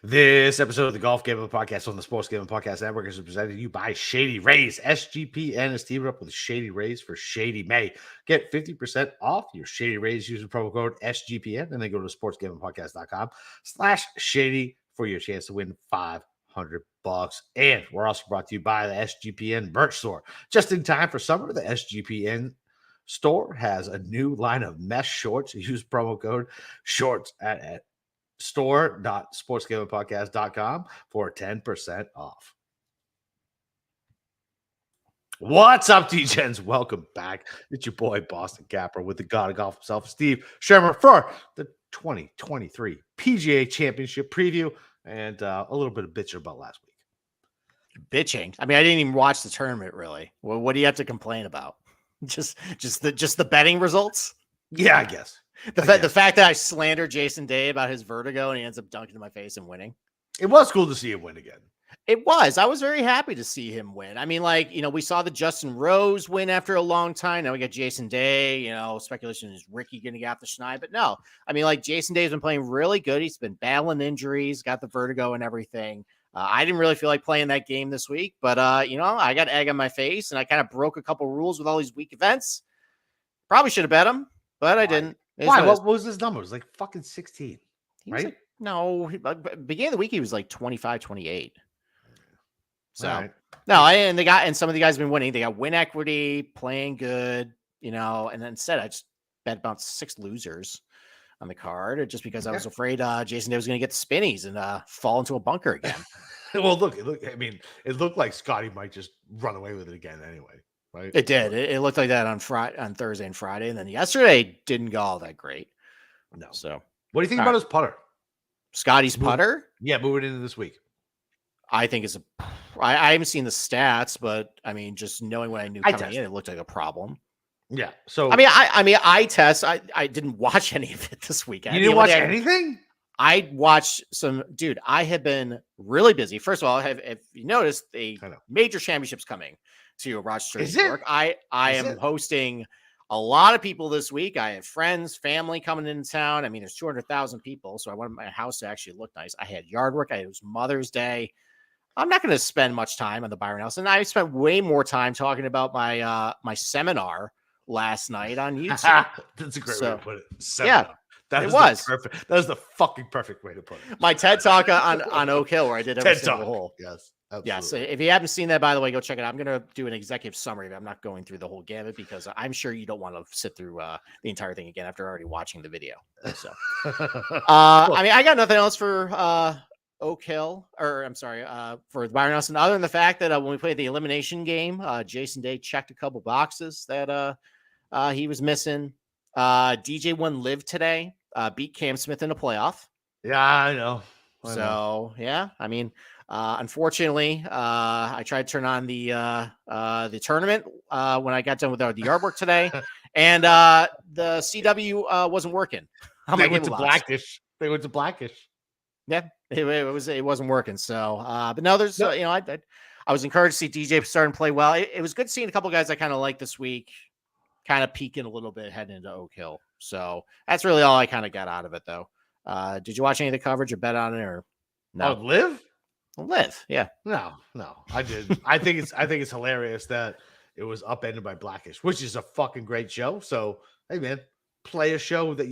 This episode of the Golf Gambling Podcast on the Sports Gambling Podcast Network is presented to you by Shady Rays. SGPN is teamed up with Shady Rays for Shady May. Get 50% off your Shady Rays using promo code SGPN, and then go to sportsgamblingpodcast.com/shady for your chance to win $500. And we're also brought to you by the SGPN merch store. Just in time for summer, the SGPN store has a new line of mesh shorts. Use promo code SHORTS at store.sportsgamblingpodcast.com for 10% off. What's up, D-Gens? Welcome back. It's your boy, Boston Capper, with the god of golf himself, Steve Schirmer, for the 2023 PGA Championship Preview and a little bit of bitching about last week. Bitching? I mean, I didn't even watch the tournament, really. Well, what do you have to complain about? Just the betting results? Yeah, I guess. The fact that I slandered Jason Day about his vertigo and he ends up dunking in my face and winning. It was cool to see him win again. It was. I was very happy to see him win. I mean, we saw the Justin Rose win after a long time. Now we got Jason Day. Speculation is Ricky going to get off the schneid, but no. I mean, Jason Day's been playing really good. He's been battling injuries, got the vertigo and everything. I didn't really feel like playing that game this week, but I got egg on my face and I kind of broke a couple rules with all these weak events. Probably should have bet him, but I didn't. Why? What was his number? It was like fucking 16, right? Beginning of the week, he was like 25, 28. So, right. and some of the guys have been winning. They got win equity, playing good, and then instead I just bet about 6 losers on the card just because I was afraid Jason Day was going to get the spinnies and fall into a bunker again. Well, look, it looked like Scotty might just run away with it again anyway. Right? It did. It looked like that on Thursday and Friday, and then yesterday didn't go all that great. No. So, what do you think about his putter? Scotty's putter? Yeah, moving into this week. I think it's I haven't seen the stats, but I mean, just knowing what I knew coming in, it looked like a problem. Yeah. So I test. I didn't watch any of it this weekend. You didn't watch anything? I watched some. Dude, I have been really busy. First of all, if you noticed, the major championships coming to Rochester, New York. I am hosting a lot of people this week. I have friends, family coming into town. I mean, there's 200,000 people, so I wanted my house to actually look nice. I had yard work. It was Mother's Day. I'm not going to spend much time on the Byron House, and I spent way more time talking about my my seminar last night on YouTube. That's a great way to put it. Seminar. Yeah. That was perfect. That was the fucking perfect way to put it. My TED Talk on Oak Hill, where I did every single hole. Yes. Absolutely. Yes. If you haven't seen that, by the way, go check it out. I'm going to do an executive summary. I'm not going through the whole gamut because I'm sure you don't want to sit through the entire thing again after already watching the video. So, I got nothing else for Oak Hill, for the Byron Nelson, other than the fact that when we played the elimination game, Jason Day checked a couple boxes that he was missing. DJ won live today, beat Cam Smith in the playoff. Yeah, I know. Yeah, I mean, unfortunately, I tried to turn on the tournament when I got done with the yard work today, and the CW wasn't working. They went to Blackish. Yeah, it wasn't working. So, but no, there's I was encouraged to see DJ starting to play well. It was good seeing a couple guys I kind of liked this week, kind of peaking a little bit heading into Oak Hill. So that's really all I kind of got out of it, though. Did you watch any of the coverage or bet on it or no? Live, yeah. No, I did. I think it's hilarious that it was upended by Blackish, which is a fucking great show. So hey, man, play a show that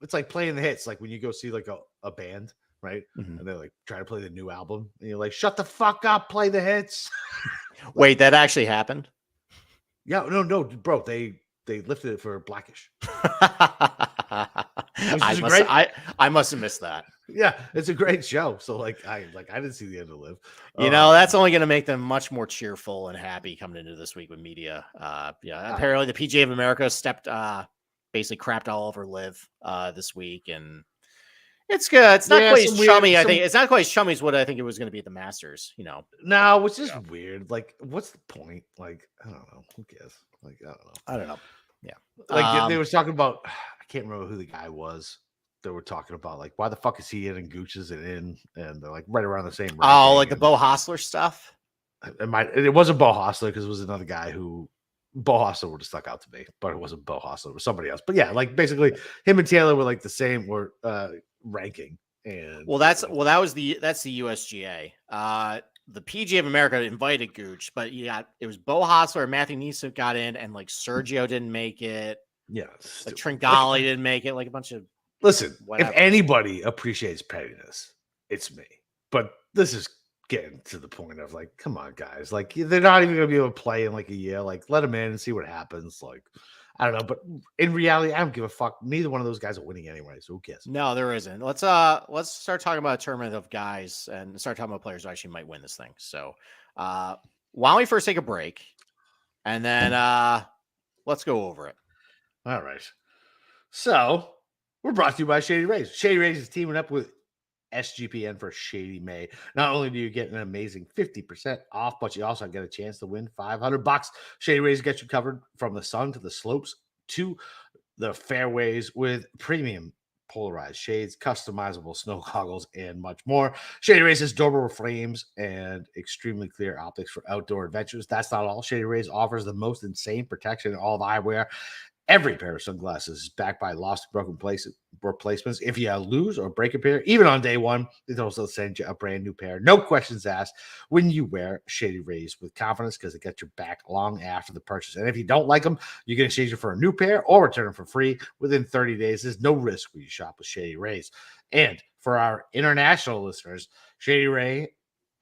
it's like playing the hits. Like when you go see like a band, right? Mm-hmm. And they're like try to play the new album, and you're like, shut the fuck up, play the hits. Wait, that actually happened? Yeah, no, bro. They lifted it for Blackish. I must have missed that. Yeah, it's a great show. So I didn't see the end of Live. That's only going to make them much more cheerful and happy coming into this week with media. Apparently the PGA of America basically crapped all over Live this week, and it's good. It's not quite as chummy. I think it's not quite as chummy as what I think it was going to be at the Masters. No, it's just weird. Like, what's the point? Like, I don't know. Who cares? Like, I don't know. Yeah, like they were talking about. I can't remember who the guy was. They were talking about like, why the fuck is he in and Gooch isn't in? And they're like right around the same. Oh, like the Bo Hostler stuff. It wasn't Bo Hostler because it was another guy who Bo Hostler would have stuck out to me, but it wasn't Bo Hostler. It was somebody else. But yeah, like basically him and Taylor were like the same ranking, And that's the USGA. The PGA of America invited Gooch, but it was Bo Hostler, Matthew Neesmith got in, and like Sergio didn't make it. Yeah, like Tringali didn't make it. Like a bunch of whatever. If anybody appreciates pettiness, it's me. But this is getting to the point of like, come on, guys. Like, they're not even going to be able to play in like a year. Like, let them in and see what happens. Like, I don't know. But in reality, I don't give a fuck. Neither one of those guys are winning anyway. So who cares? No, there isn't. Let's start talking about a tournament of guys and start talking about players who actually might win this thing. So why don't we first take a break and then let's go over it. All right. So we're brought to you by Shady Rays. Shady Rays is teaming up with SGPN for Shady May. Not only do you get an amazing 50% off, but you also get a chance to win $500. Shady Rays gets you covered from the sun to the slopes to the fairways with premium polarized shades, customizable snow goggles, and much more. Shady Rays has durable frames and extremely clear optics for outdoor adventures. That's not all. Shady Rays offers the most insane protection in all of eyewear. Every pair of sunglasses is backed by lost broken replacements. If you lose or break a pair, even on day one, they also send you a brand new pair. No questions asked when you wear Shady Rays with confidence because it gets your back long after the purchase. And if you don't like them, you can exchange them for a new pair or return them for free within 30 days. There's no risk when you shop with Shady Rays. And for our international listeners, Shady Ray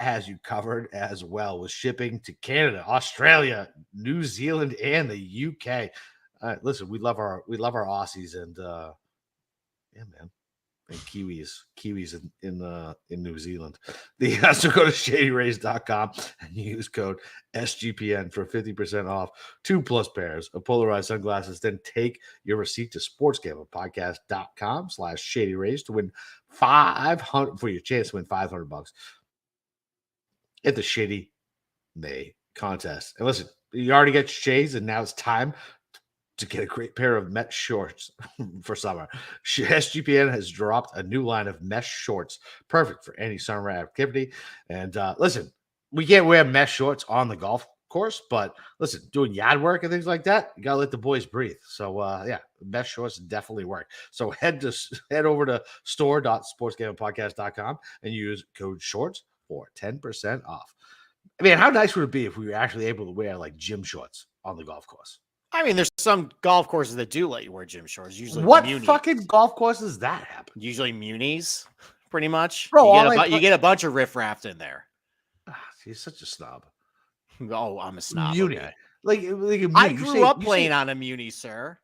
has you covered as well with shipping to Canada, Australia, New Zealand, and the UK. All right, listen, we love our Aussies and yeah, man, and Kiwis in New Zealand. So go to shadyrays.com and use code SGPN for 50% off 2+ pairs of polarized sunglasses. Then take your receipt to sportsgamblingpodcast.com/shadyrays to win $500 for your chance to win $500 at the Shady May contest. And listen, you already got your shades, and now it's time to get a great pair of mesh shorts for summer. SGPN has dropped a new line of mesh shorts, perfect for any summer activity. And listen, we can't wear mesh shorts on the golf course, but listen, doing yard work and things like that, you gotta let the boys breathe. So yeah, mesh shorts definitely work. So head over to store.sportsgamblingpodcast.com and use code SHORTS for 10% off. I mean, how nice would it be if we were actually able to wear like gym shorts on the golf course? I mean, there's some golf courses that do let you wear gym shorts. Usually, what fucking golf courses that happen? Usually, munis, pretty much. Bro, you get a bunch of riffraff in there. He's such a snob. Oh, I'm a snob. Muni. Okay. Like a muni. I grew up playing on a muni, sir.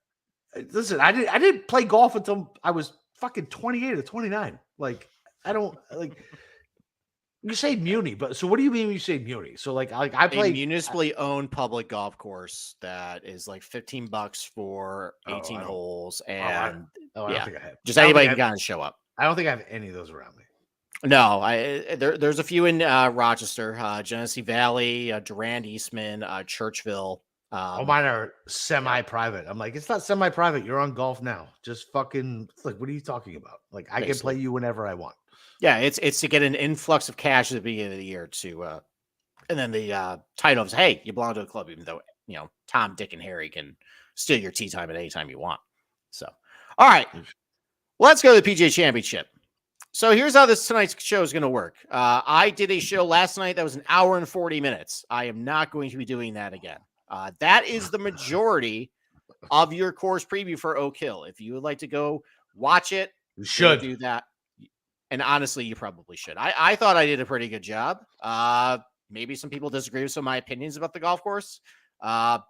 Listen, I didn't play golf until I was fucking 28 or 29. Like, I don't like. You say muni, but so what do you mean when you say muni? So like I play a municipally owned public golf course that is like $15 for 18 holes, and I don't think I have. Just anybody can kind of show up. I don't think I have any of those around me. No, there's a few in Rochester, Genesee Valley, Durand, Eastman, Churchville. Mine are semi-private. I'm like, it's not semi-private. You're on Golf Now. Just fucking like, what are you talking about? Like, I can play you whenever I want. Yeah, it's to get an influx of cash at the beginning of the year and then the title is, hey, you belong to a club, even though Tom, Dick, and Harry can steal your tee time at any time you want. So, all right, let's go to the PGA Championship. So here's how tonight's show is going to work. I did a show last night that was an hour and 40 minutes. I am not going to be doing that again. That is the majority of your course preview for Oak Hill. If you would like to go watch it, you should do that. And honestly, you probably should. I thought I did a pretty good job. Maybe some people disagree with some of my opinions about the golf course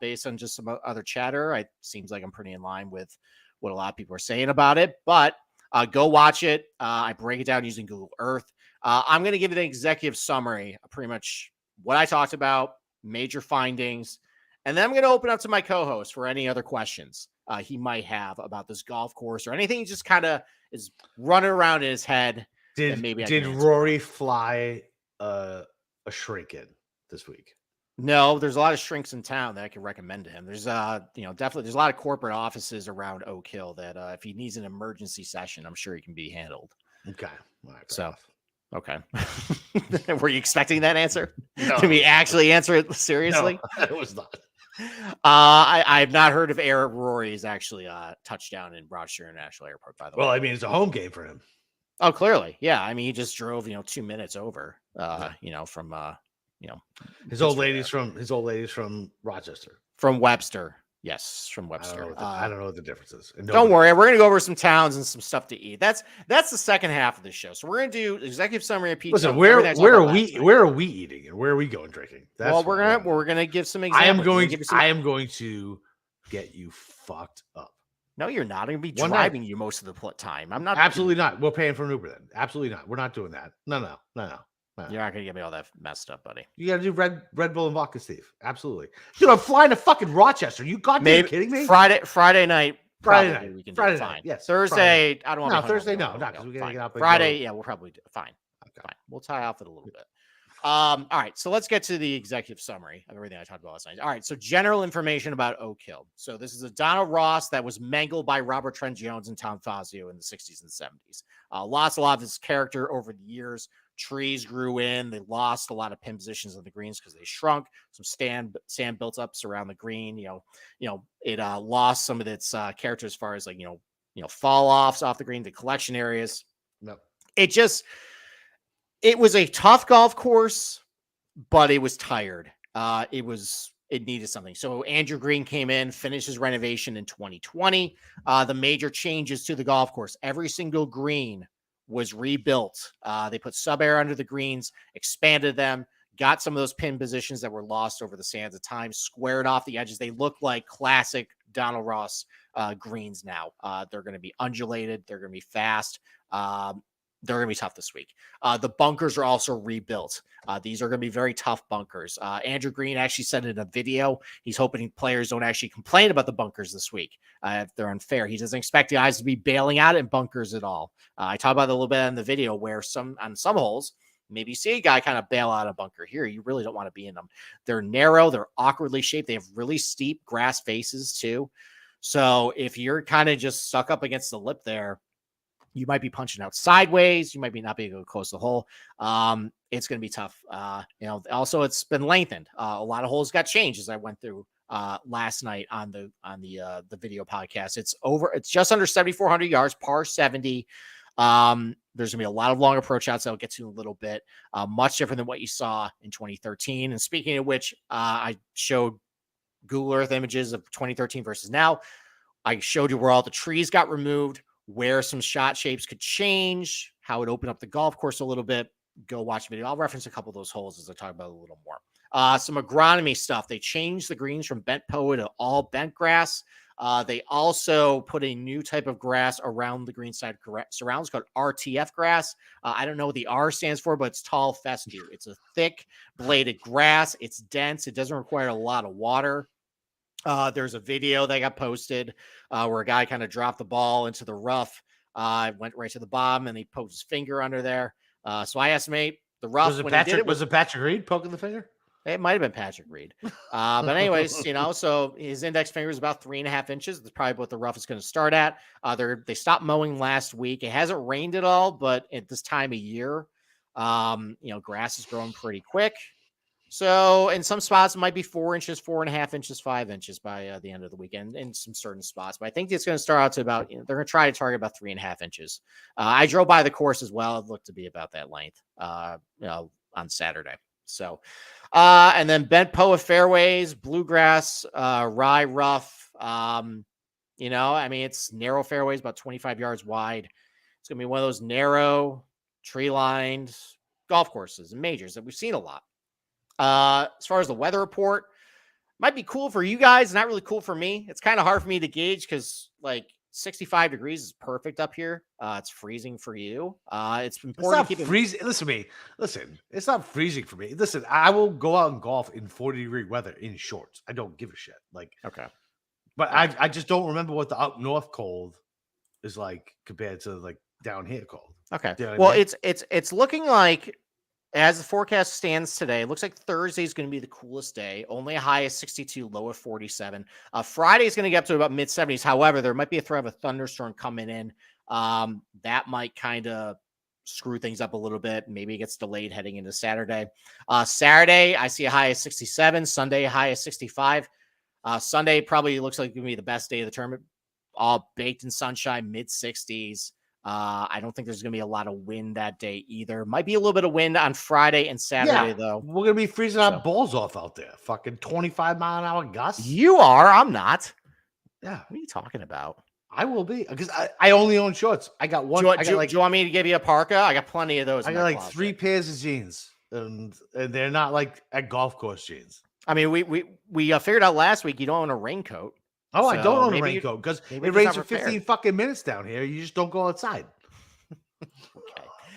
based on just some other chatter. It seems like I'm pretty in line with what a lot of people are saying about it. But go watch it. I break it down using Google Earth. I'm going to give it an executive summary of pretty much what I talked about, major findings. And then I'm going to open up to my co-host for any other questions he might have about this golf course or anything just kind of is running around in his head. Did Rory fly a shrink in this week? No, there's a lot of shrinks in town that I can recommend to him. There's definitely there's a lot of corporate offices around Oak Hill that if he needs an emergency session, I'm sure he can be handled. Okay. All right, so okay. Were you expecting that answer? No. Did we actually answer it seriously? No, it was not. I've not heard of Rory's actually touchdown in Rochester International Airport, by the way. Well, I mean, it's a home game for him. Oh, clearly. Yeah. I mean, he just drove, 2 minutes over, from, his old lady's from Rochester. From Webster. Yes, from Webster. I don't know what the difference is. Don't worry, we're gonna go over some towns and some stuff to eat. That's the second half of the show. So we're gonna do executive summary of pizza. Listen, where are we eating and where are we going drinking? That's we're gonna give some examples. I am going to get you fucked up. No, you're not. I'm gonna be driving you most of the time. I'm not. Absolutely not. We're paying for an Uber then. Absolutely not. We're not doing that. No. You're not gonna get me all that messed up, buddy. You gotta do Red Bull and vodka, Steve. Absolutely, dude. I'm flying to fucking Rochester. You goddamn kidding me? Friday night. We can Friday do fine. Night. Yes. Friday. Friday. I don't want to. No, Thursday. No, because we gotta get up. Friday. Yeah, we'll probably do fine. Okay. Fine. We'll tie off it a little bit. All right. So let's get to the executive summary of everything I talked about last night. All right. So general information about Oak Hill. So this is a Donald Ross that was mangled by Robert Trent Jones and Tom Fazio in the 60s and 70s. Lost a lot of his character over the years. Trees grew in. They lost a lot of pin positions on the greens because they shrunk. Some sand built up around the green. It lost some of its character as far as fall offs off the green, the collection areas. No, it was a tough golf course, but it was tired. It needed something. So Andrew Green came in, finished his renovation in 2020. The major changes to the golf course, every single green was rebuilt. They put sub-air under the greens, expanded them, got some of those pin positions that were lost over the sands at times, squared off the edges. They look like classic Donald Ross greens now. They're going to be undulated. They're going to be fast. They're going to be tough this week. The bunkers are also rebuilt. These are going to be very tough bunkers. Andrew Green actually said in a video, he's hoping players don't actually complain about the bunkers this week if they're unfair. He doesn't expect the guys to be bailing out in bunkers at all. I talked about it a little bit in the video where on some holes, maybe you see a guy kind of bail out a bunker. Here, you really don't want to be in them. They're narrow. They're awkwardly shaped. They have really steep grass faces too. So if you're kind of just stuck up against the lip there, you might be punching out sideways. You might be not being able to close the hole. It's going to be tough. Also it's been lengthened. A lot of holes got changed as I went through last night on the video podcast. It's just under 7,400 yards, par 70. There's going to be a lot of long approach shots that I'll get to in a little bit. Much different than what you saw in 2013. And speaking of which, I showed Google Earth images of 2013 versus now. I showed you where all the trees got removed, where some shot shapes could change, how it opened up the golf course a little bit. Go watch the video. I'll reference a couple of those holes as I talk about it a little more. Some agronomy stuff. They changed the greens from bent POA to all bent grass. They also put a new type of grass around the greenside surrounds called RTF grass. I don't know what the R stands for, but it's tall fescue. It's a thick bladed grass. It's dense. It doesn't require a lot of water. There's a video that got posted where a guy kind of dropped the ball into the rough, went right to the bottom, and he poked his finger under there. So I estimate the rough. Was it Patrick Reed poking the finger? It might have been Patrick Reed. But anyways, so his index finger is about 3.5 inches. That's probably what the rough is going to start at. They stopped mowing last week. It hasn't rained at all, but at this time of year, grass is growing pretty quick. So in some spots, it might be 4 inches, 4.5 inches, 5 inches by the end of the weekend in some certain spots. But I think it's going to start out to about, they're going to try to target about 3.5 inches. I drove by the course as well. It looked to be about that length, on Saturday. So, and then bent POA fairways, bluegrass, rye rough. It's narrow fairways, about 25 yards wide. It's going to be one of those narrow, tree-lined golf courses and majors that we've seen a lot. As far as the weather report, might be cool for you guys, not really cool for me. It's kind of hard for me to gauge because 65 degrees is perfect up here. It's freezing for you. It's important to keep freezing. Listen to me. Listen, it's not freezing for me. Listen, I will go out and golf in 40-degree weather in shorts. I don't give a shit. Okay. But I just don't remember what the up north cold is like compared to down here cold. Okay. You know what I mean? It's looking like, as the forecast stands today, it looks like Thursday is going to be the coolest day. Only a high of 62, low of 47. Friday is going to get up to about mid-70s. However, there might be a threat of a thunderstorm coming in. That might kind of screw things up a little bit. Maybe it gets delayed heading into Saturday. Saturday, I see a high of 67. Sunday, a high of 65. Sunday probably looks like it's going to be the best day of the tournament. All baked in sunshine, mid-60s. I don't think there's going to be a lot of wind that day either. Might be a little bit of wind on Friday and Saturday, though. We're going to be freezing our balls off out there. Fucking 25-mile-an-hour gusts. You are. I'm not. Yeah. What are you talking about? I will be because I only own shorts. I got one. Do you want me to give you a parka? I got plenty of those. I got like 3 pairs of jeans, and they're not like at golf course jeans. I mean, we figured out last week you don't own a raincoat. Oh, so I don't own a raincoat because it rains for 15 fucking minutes down here. You just don't go outside. Okay.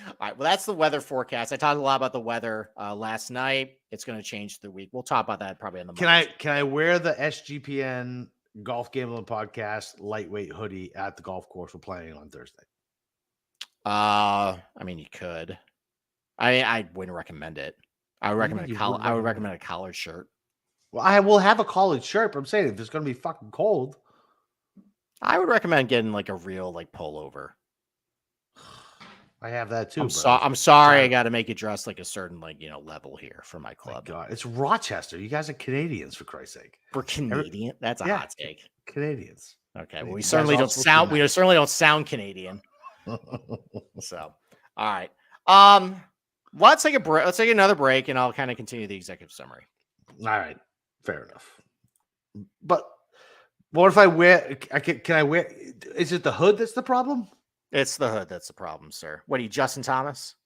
All right. Well, that's the weather forecast. I talked a lot about the weather last night. It's going to change through the week. We'll talk about that probably in the month. Can I wear the SGPN Golf Gambling Podcast lightweight hoodie at the golf course we're playing on Thursday? I mean, you could. I wouldn't recommend it. I would recommend a collared shirt. Well, I will have a collared shirt, but I'm saying if it's going to be fucking cold, I would recommend getting like a real like pullover. I have that too. I'm sorry. I got to make you dress like a certain level here for my club. God, it's Rochester. You guys are Canadians, for Christ's sake. We're Canadian. That's a hot take. Canadians. Okay. Well, we certainly don't sound Canadian. So, all right. Let's take a break. Let's take another break, and I'll kind of continue the executive summary. All right. Fair enough. But what if I wear? Can I wear? Is it the hood that's the problem? It's the hood that's the problem, sir. What are you, Justin Thomas?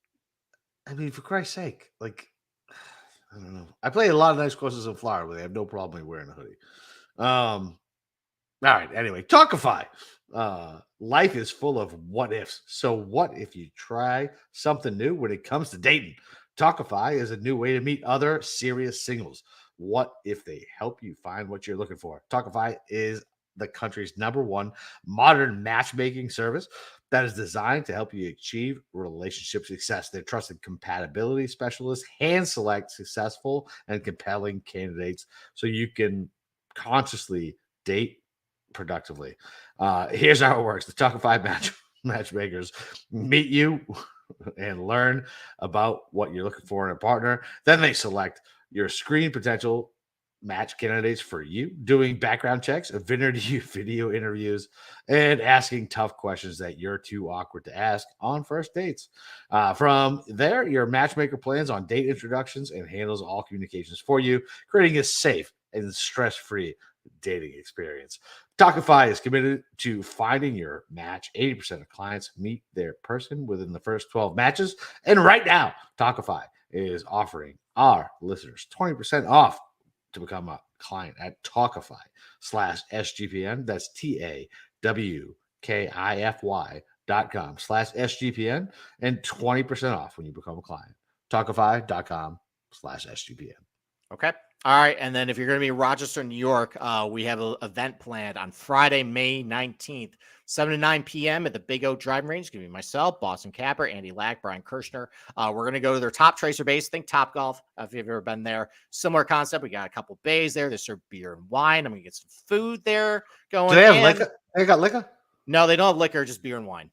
I mean, for Christ's sake, I don't know. I play a lot of nice courses in Florida where they have no problem wearing a hoodie. All right. Anyway, Talkify. Life is full of what ifs. So what if you try something new when it comes to dating? Talkify is a new way to meet other serious singles. What if they help you find what you're looking for? Talkify is the country's #1 modern matchmaking service that is designed to help you achieve relationship success. Their trusted compatibility specialists hand select successful and compelling candidates so you can consciously date productively. Here's how it works. The Talkify matchmakers meet you and learn about what you're looking for in a partner. Then they select your screen potential match candidates for you, doing background checks, video interviews, and asking tough questions that you're too awkward to ask on first dates. From there, your matchmaker plans on date introductions and handles all communications for you, creating a safe and stress-free dating experience. Talkify is committed to finding your match. 80% of clients meet their person within the first 12 matches. And right now, Talkify is offering our listeners 20% off to become a client at Talkify/SGPN. That's TAWKIFY.com/SGPN and 20% off when you become a client. Talkify.com/SGPN. Okay. All right. And then if you're going to be in Rochester, New York, we have an event planned on Friday, May 19th, 7 to 9 p.m. at the Big Oak Driving Range. It's going to be myself, Boston Capper, Andy Lack, Brian Kirshner. We're going to go to their Top Tracer base. Think Top Golf, if you've ever been there. Similar concept. We got a couple bays there. They serve beer and wine. I'm going to get some food there going. Do they have liquor? They got liquor? No, they don't have liquor, just beer and wine.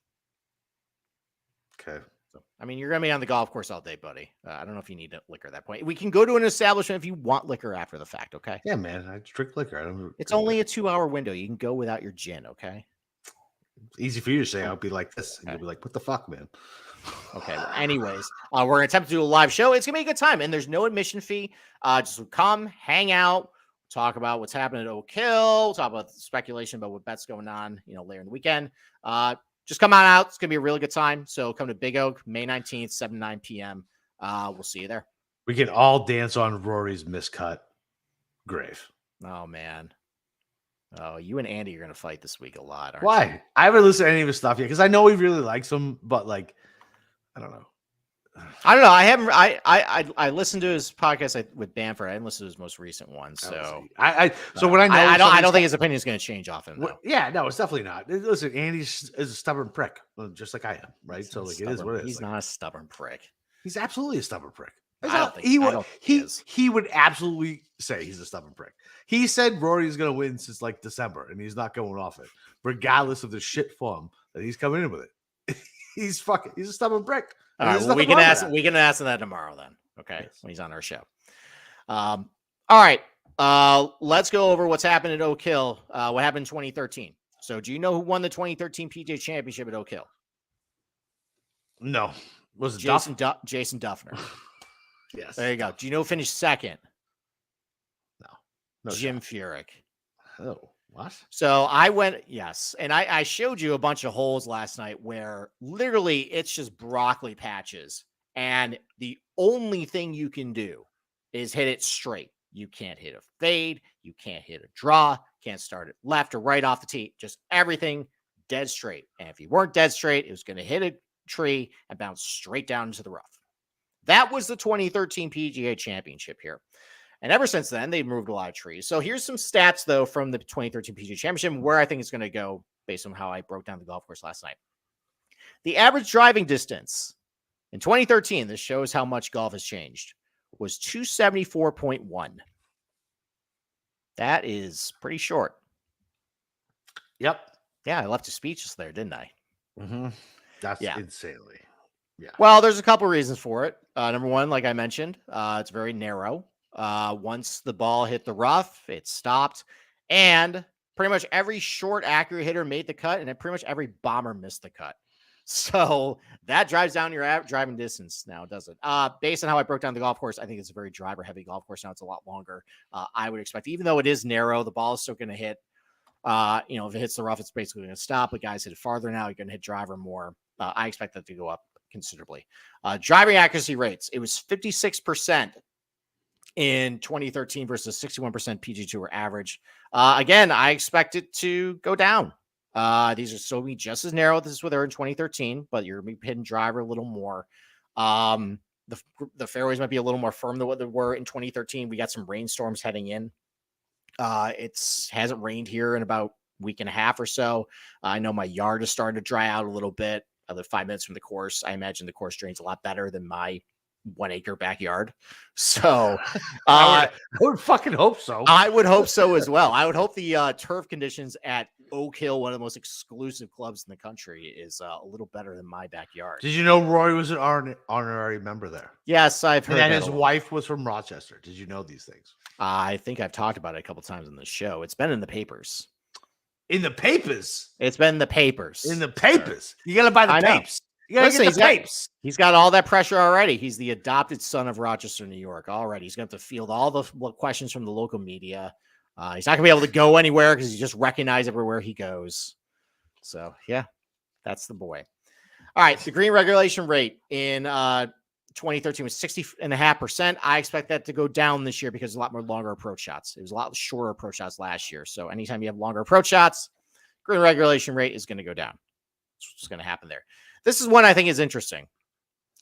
Okay. I mean, you're going to be on the golf course all day, buddy. I don't know if you need liquor at that point. We can go to an establishment if you want liquor after the fact, okay? Yeah, man. I drink liquor. It's only a 2-hour window. You can go without your gin, okay? It's easy for you to say. I'll be like this. And you'll be like, what the fuck, man? Okay. Well, anyways, we're going to attempt to do a live show. It's going to be a good time, and there's no admission fee. Just come, hang out, talk about what's happening at Oak Hill, talk about the speculation about what bets going on, later in the weekend. Just come on out. It's going to be a really good time. So come to Big Oak, May 19th, 7 to 9 p.m. We'll see you there. We can all dance on Rory's miscut grave. Oh, man. Oh, you and Andy are going to fight this week a lot, aren't Why? you? I haven't listened to any of his stuff yet because I know he really likes him, but I don't know. I don't know. I haven't. I listened to his podcast with Bamford. I didn't listen to his most recent one. So when I know I don't think his opinion is going to change often. Well, yeah, no, it's definitely not. Listen, Andy is a stubborn prick, just like I am, right? He's so it is what it is. He's not a stubborn prick. He's absolutely a stubborn prick. He would absolutely say he's a stubborn prick. He said Rory is going to win since December, and he's not going off it, regardless of the shit form that he's coming in with it. He's a stubborn prick. All right, well, we can ask him that tomorrow then. Okay, yes. When he's on our show. All right, let's go over what's happened at Oak Hill. What happened in 2013? So, do you know who won the 2013 PGA Championship at Oak Hill? No. Was it Jason Duffner? Yes. There you go. Do you know who finished second? No. Jim Furyk. Oh, what? So I went, yes. And I showed you a bunch of holes last night where literally it's just broccoli patches. And the only thing you can do is hit it straight. You can't hit a fade. You can't hit a draw. Can't start it left or right off the tee. Just everything dead straight. And if you weren't dead straight, it was going to hit a tree and bounce straight down into the rough. That was the 2013 PGA Championship here. And ever since then, they've moved a lot of trees. So here's some stats, though, from the 2013 PGA Championship, where I think it's going to go based on how I broke down the golf course last night. The average driving distance in 2013, this shows how much golf has changed, was 274.1. That is pretty short. Yep. Yeah, I left you speechless there, didn't I? Mm-hmm. That's insanely. Yeah. Well, there's a couple reasons for it. Number one, like I mentioned, it's very narrow. Once the ball hit the rough, it stopped. And pretty much every short, accurate hitter made the cut, and then pretty much every bomber missed the cut. So that drives down your driving distance now, does it? Based on how I broke down the golf course, I think it's a very driver-heavy golf course now. It's a lot longer. I would expect, even though it is narrow, the ball is still going to hit. If it hits the rough, it's basically going to stop. But guys hit it farther now. You're going to hit driver more. I expect that to go up considerably. Driving accuracy rates, it was 56% in 2013 versus 61% PGA Tour average. Again, I expect it to go down. These are still be just as narrow. This is what they're in 2013, but you're going to be hitting driver a little more. The fairways might be a little more firm than what they were in 2013. We got some rainstorms heading in. It hasn't rained here in about a week and a half or so. I know my yard is starting to dry out a little bit. I live 5 minutes from the course. I imagine the course drains a lot better than my 1 acre backyard. So I would fucking hope so. I would hope so as well. I would hope the turf conditions at Oak Hill, one of the most exclusive clubs in the country, is a little better than my backyard. Did you know Roy was an honorary member there? Yes, I've heard and his wife was from Rochester. Did you know these things? I think I've talked about it a couple times in the show. It's been in the papers. In the papers? It's been in the papers. In the papers? You got to buy the papers. You got to get the papers. He's got all that pressure already. He's the adopted son of Rochester, New York already. He's going to have to field all the questions from the local media. He's not going to be able to go anywhere because he's just recognized everywhere he goes. So, yeah, that's the boy. All right, the green regulation rate in 2013 was 60.5%. I expect that to go down this year because there's a lot more longer approach shots. It was a lot shorter approach shots last year. So anytime you have longer approach shots, green regulation rate is going to go down. That's what's going to happen there. This is one I think is interesting.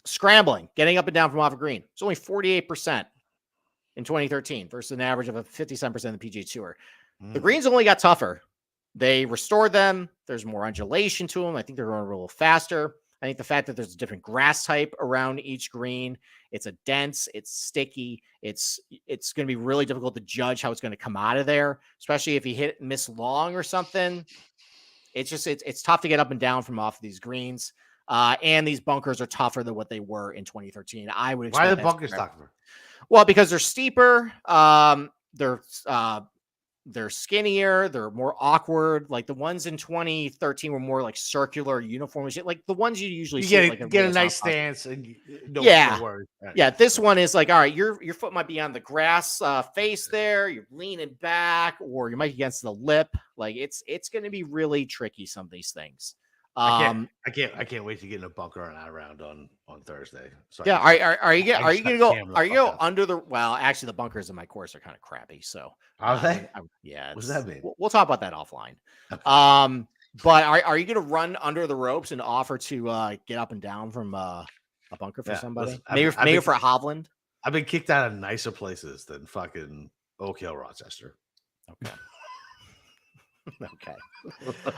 Scrambling, getting up and down from off a green. It's only 48% in 2013 versus an average of a 57% in the PGA Tour. The greens only got tougher. They restored them. There's more undulation to them. I think they're going a little faster. I think the fact that there's a different grass type around each green, it's a dense, it's sticky. It's going to be really difficult to judge how it's going to come out of there, especially if you hit and miss long or something. It's tough to get up and down from off of these greens. And these bunkers are tougher than what they were in 2013. I would expect. Why are the bunkers tougher? Well, because they're steeper. They're skinnier. They're more awkward. Like the ones in 2013 were more like circular, uniform shit. Like the ones you usually get a nice stance and no worries. Yeah. This one is like, all right, your foot might be on the grass face there. You're leaning back, or you might be against the lip. Like it's going to be really tricky. Some of these things. I can't wait to get in a bunker and out round on Thursday. So yeah, are you gonna go under the? Well, actually, the bunkers in my course are kind of crappy. So are they? Yeah. What does that mean? We'll talk about that offline. Okay. But are you gonna run under the ropes and offer to get up and down from a bunker for somebody? Maybe for Hovland. I've been kicked out of nicer places than fucking Oak Hill, Rochester. Okay. Okay.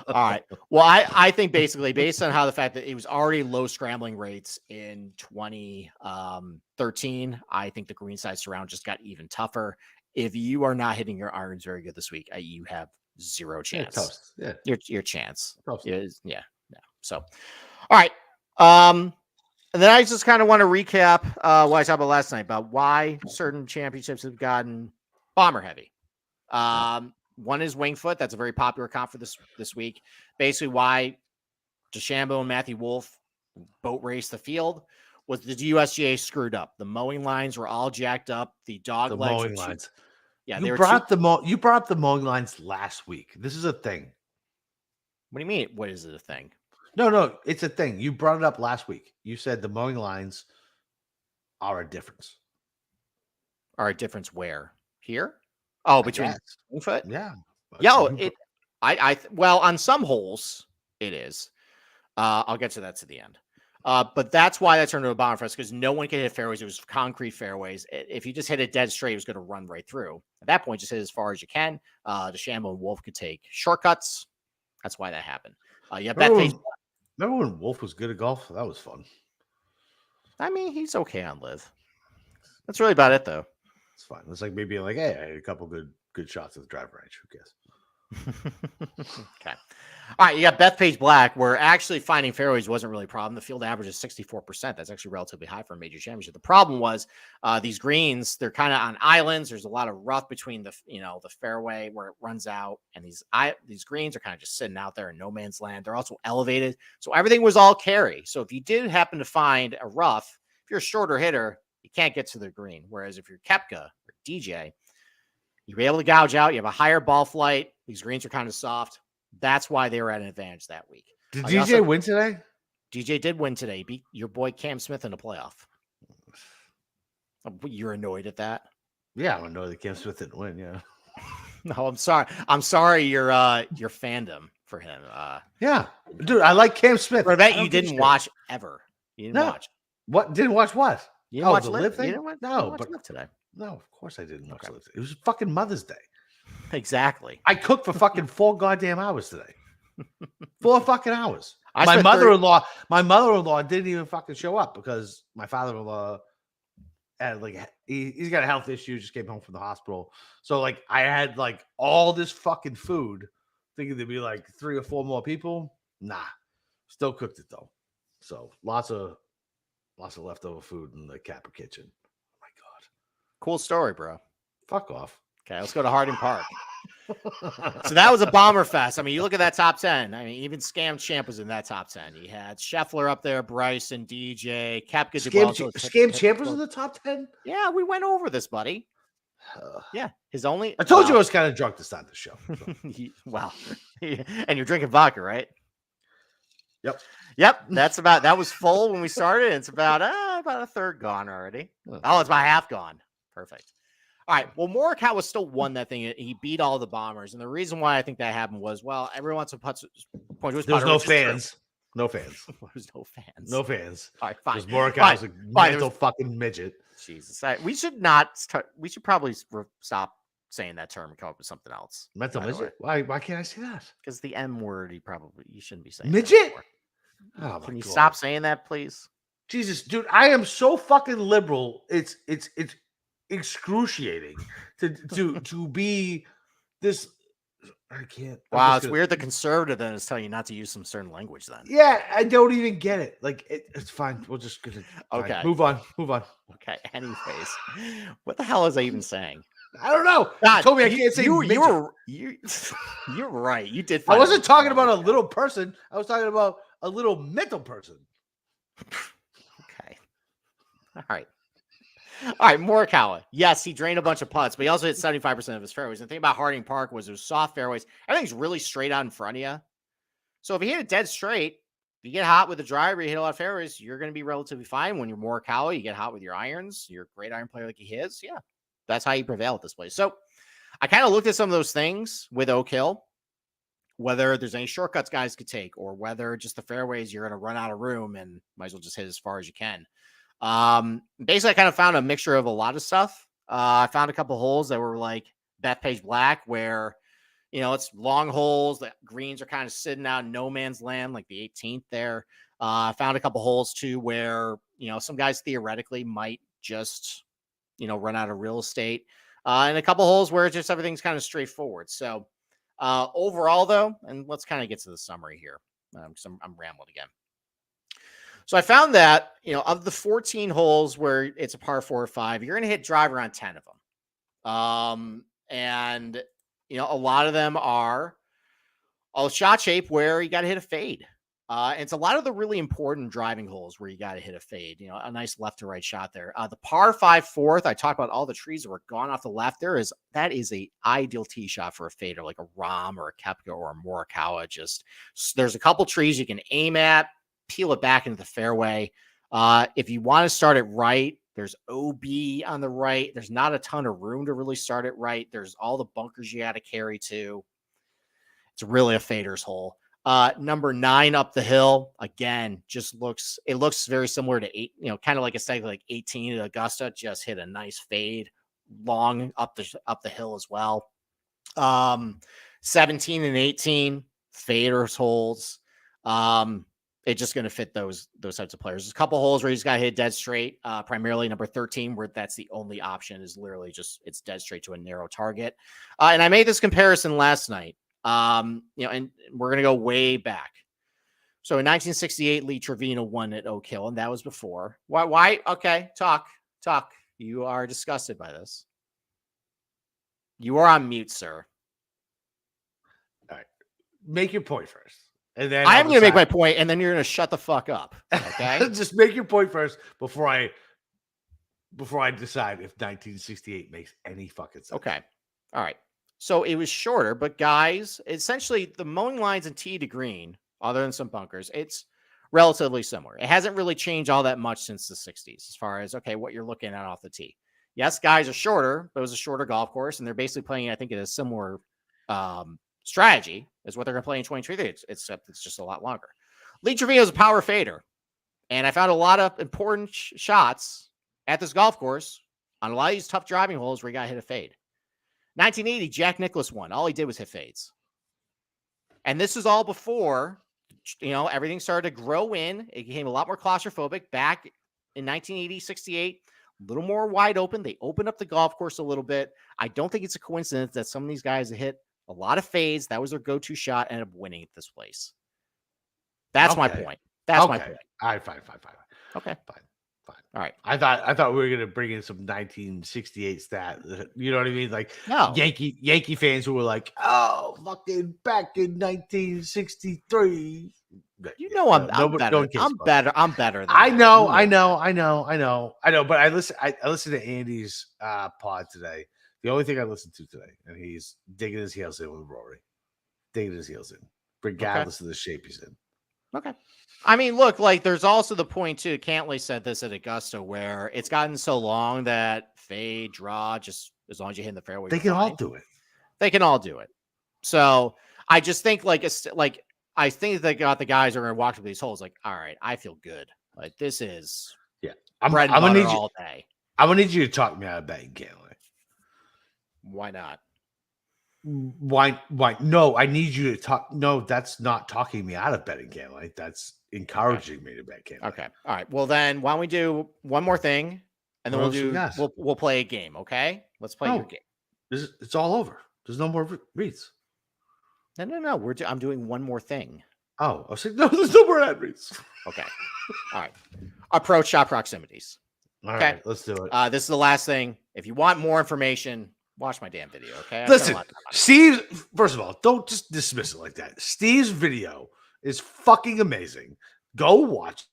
All right. Well, I think basically based on how the fact that it was already low scrambling rates in 2013, I think the green side surround just got even tougher. If you are not hitting your irons very good this week, you have zero chance. Yeah. Your chance. Is, yeah. So, all right. And then I just kind of want to recap what I talked about last night about why certain championships have gotten bomber heavy. One is Wingfoot. That's a very popular comp for this week. Basically, why DeChambeau and Matthew Wolff boat race the field was the USGA screwed up. The mowing lines were all jacked up. The dog legs mowing lines. Yeah, you brought up the mowing lines last week. This is a thing. What do you mean? What is it a thing? No, it's a thing. You brought it up last week. You said the mowing lines are a difference. Are a difference where? Here? Oh, between foot? Yeah. Well, on some holes it is. I'll get to that to the end. But that's why that turned into a bomber fest, because no one could hit fairways. It was concrete fairways. If you just hit it dead straight, it was going to run right through. At that point, just hit as far as you can. DeChambeau and Wolf could take shortcuts. That's why that happened. Remember when Wolf was good at golf? That was fun. I mean, he's okay on live. That's really about it, though. It's fine. It's like maybe like, hey, I had a couple good shots at the driver range. Who cares? Okay. All right. You got Bethpage Black, where actually finding fairways wasn't really a problem. The field average is 64%. That's actually relatively high for a major championship. The problem was these greens, they're kind of on islands. There's a lot of rough between the fairway where it runs out. And these greens are kind of just sitting out there in no man's land. They're also elevated. So everything was all carry. So if you did happen to find a rough, if you're a shorter hitter, you can't get to the green. Whereas if you're Koepka or DJ, you'll be able to gouge out. You have a higher ball flight. These greens are kind of soft. That's why they were at an advantage that week. Did DJ win today? DJ did win today. He beat your boy Cam Smith in the playoff. You're annoyed at that? Yeah, I'm annoyed that Cam Smith didn't win. Yeah. No, I'm sorry. I'm sorry. Your fandom for him. Yeah, dude, I like Cam Smith. I bet you didn't watch ever. You didn't watch. What? Didn't watch what? You didn't watch the live thing? You didn't watch, no, but Live today. No, of course I didn't watch Live. It was fucking Mother's Day. Exactly. I cooked for fucking 4 goddamn hours today. 4 fucking hours. My mother-in-law didn't even fucking show up because my father-in-law had he's got a health issue, just came home from the hospital. So I had all this fucking food, thinking there'd be 3 or 4 more people. Nah, still cooked it though. So lots of leftover food in the Kappa kitchen. Oh my god, cool story, bro. Fuck off. Okay, let's go to Harding Park. So that was a bomber fest. I mean, you look at that top 10. I mean, even Scam Champ was in that top 10. You had Scheffler up there, Bryson, DJ, Koepka. Scam Champ was in the top 10? Yeah, we went over this, buddy. Yeah, I told you I was kind of drunk to start the show. So. Well, and you're drinking vodka, right? Yep. That was full when we started. It's about a third gone already. Oh, it's about half gone. Perfect. All right. Well, Morikawa still won that thing. He beat all the bombers. And the reason why I think that happened was, well, everyone wants to point to his There's no fans. No fans. There's no fans. No fans. All right, fine. Because Morikawa's a mental fucking midget. Jesus. We should not start. We should probably stop saying that term and come up with something else. Mental midget? Why can't I say that? Because the M word, you shouldn't be saying midget. Oh, can you stop saying that, please? Jesus, dude, I am so fucking liberal. It's excruciating to be this. I can't. Wow, it's weird. The conservative then is telling you not to use some certain language. Then, yeah, I don't even get it. It's fine. We'll just okay. Move on. Okay. Anyways, what the hell is I even saying? I don't know. God, you told me I can't say. You're right. You did. I wasn't talking about a little person. I was talking about a little mental person. Okay. All right. Morikawa. Yes, he drained a bunch of putts, but he also hit 75% of his fairways. And the thing about Harding Park was it was soft fairways. Everything's really straight out in front of you. So if you hit it dead straight, you get hot with the driver, you hit a lot of fairways, you're going to be relatively fine. When you're Morikawa, you get hot with your irons. You're a great iron player like he is. Yeah, that's how you prevail at this place. So I kind of looked at some of those things with Oak Hill, whether there's any shortcuts guys could take or whether just the fairways, you're going to run out of room and might as well just hit as far as you can. Basically, I kind of found a mixture of a lot of stuff. I found a couple holes that were like Bethpage Black, where, it's long holes. The greens are kind of sitting out in no man's land, like the 18th there. I found a couple holes too, where, some guys theoretically might just, run out of real estate. And a couple holes where just everything's kind of straightforward. So, overall though, and let's kind of get to the summary here. Because I'm rambling again. So I found that, of the 14 holes where it's a par 4 or 5, you're going to hit driver on 10 of them. And, a lot of them are all shot shape where you got to hit a fade. It's a lot of the really important driving holes where you got to hit a fade, a nice left to right shot there. The par 5 fourth, I talked about all the trees that were gone off the left. That is a ideal tee shot for a fader, like a Rahm or a Koepka or a Morikawa. There's a couple trees you can aim at, peel it back into the fairway. If you want to start it right, there's OB on the right. There's not a ton of room to really start it right. There's all the bunkers you got to carry to. It's really a fader's hole. Number 9 up the hill, again, it looks very similar to 8, kind of like a segment like 18 at Augusta, just hit a nice fade long up the hill as well. 17 and 18 faders holes. It's just going to fit those types of players. There's a couple holes where he's got to hit dead straight, primarily number 13, where that's the only option, is literally it's dead straight to a narrow target. And I made this comparison last night. And we're going to go way back. So in 1968, Lee Trevino won at Oak Hill, and that was before. Why? Okay. Talk. You are disgusted by this. You are on mute, sir. All right. Make your point first. And then I'm going to make my point, and then you're going to shut the fuck up. Okay. Just make your point first before I decide if 1968 makes any fucking sense. Okay. All right. So it was shorter, but guys, essentially the mowing lines and tee to green, other than some bunkers, it's relatively similar. It hasn't really changed all that much since the 60s as far as, what you're looking at off the tee. Yes, guys are shorter, but it was a shorter golf course, and they're basically playing, I think, in a similar strategy as what they're going to play in 2023, except it's just a lot longer. Lee Trevino is a power fader, and I found a lot of important shots at this golf course on a lot of these tough driving holes where you got to hit a fade. 1980, Jack Nicklaus won. All he did was hit fades. And this is all before, everything started to grow in. It became a lot more claustrophobic back in 1980, 68, a little more wide open. They opened up the golf course a little bit. I don't think it's a coincidence that some of these guys that hit a lot of fades, that was their go-to shot, ended up winning at this place. That's my point. That's my point. All right, fine. Okay. Fine. All right. I thought we were gonna bring in some 1968 stat. You know what I mean? Like Yankee fans who were like, "Oh, fucking back in 1963." I'm better. I'm better. Than I know. But I listened to Andy's pod today. The only thing I listened to today, and he's digging his heels in with Rory, regardless of the shape he's in. Okay. I mean, look, there's also the point too. Cantley said this at Augusta, where it's gotten so long that fade, draw, just as long as you hit in the fairway, they can all do it. They can all do it. So I just think I think they got the guys who are going to walk through these holes. All right, I feel good. This is bread and butter all day. I'm gonna need you to talk me out of betting Cantley. Why not? Why? No, I need you to talk. No, that's not talking me out of betting Cantley. That's encouraging me to bet Cantley. Okay. All right. Well, then why don't we do one more thing, and then we'll play a game. Okay. Let's play your game. It's all over. There's no more reads. No. I'm doing one more thing. Oh, I was saying, no, there's no more ad reads. Okay. All right. Approach shot proximities. All right, let's do it. This is the last thing. If you want more information, watch my damn video, okay? Listen, Steve, first of all, don't just dismiss it like that. Steve's video is fucking amazing. Go watch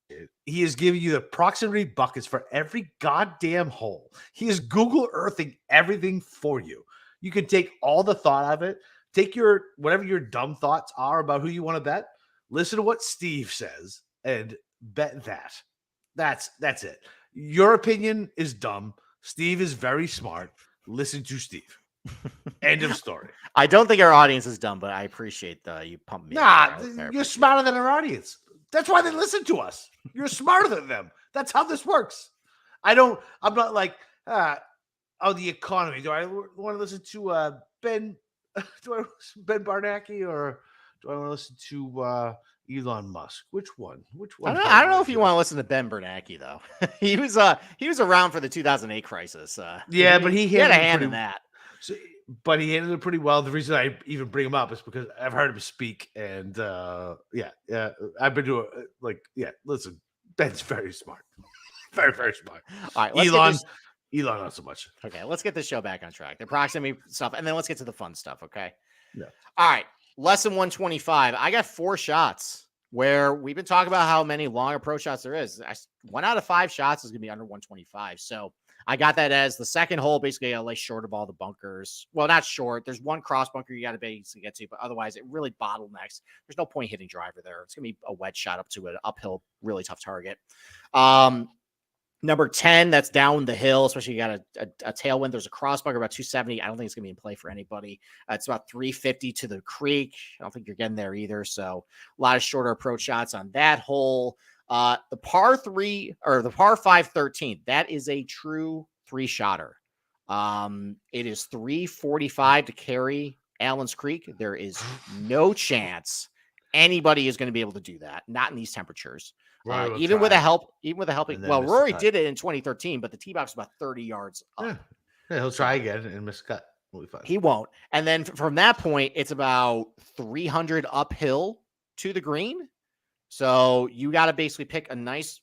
it. He is giving you the proximity buckets for every goddamn hole. He is Google Earthing everything for you. You can take all the thought out of it. Take whatever your dumb thoughts are about who you want to bet. Listen to what Steve says and bet that. That's it. Your opinion is dumb. Steve is very smart. Listen to Steve. End of story. I don't think our audience is dumb, but I apprate you pump me. Nah, you're smarter than our audience. That's why they listen to us. You're smarter than them. That's how this works. I'm not like, the economy. Do I want to listen to Ben Bernanke, or do I want to listen to Elon Musk? Which one? I don't know if you want to listen to Ben Bernanke though. he was around for the 2008 crisis. But he had a hand in that. But he handled it pretty well. The reason I even bring him up is because I've heard him speak, and I've been doing listen, Ben's very smart, very very smart. All right, Elon not so much. Okay, let's get this show back on track. The proximity stuff, and then let's get to the fun stuff. Okay. Yeah. All right. Lesson 125. I got 4 shots where we've been talking about how many long approach shots there is. 1 out of 5 shots is going to be under 125. So I got that as the second hole, basically a lay short of all the bunkers. Well, not short. There's one cross bunker you got to basically get to, but otherwise it really bottlenecks. There's no point hitting driver there. It's going to be a wedge shot up to an uphill, really tough target. Number 10, that's down the hill, especially you got a tailwind. There's a cross bunker about 270. I don't think it's going to be in play for anybody. It's about 350 to the creek. I don't think you're getting there either. So a lot of shorter approach shots on that hole. The par 3 or the par 5 13th, that is a true 3-shotter. It is 345 to carry Allen's Creek. There is no chance anybody is going to be able to do that. Not in these temperatures. Even with a helping. Well, Rory did it in 2013, but the tee box was about 30 yards up. Yeah, he'll try again and miss cut. We'll be fine. He won't. And then from that point, it's about 300 uphill to the green. So you got to basically pick a nice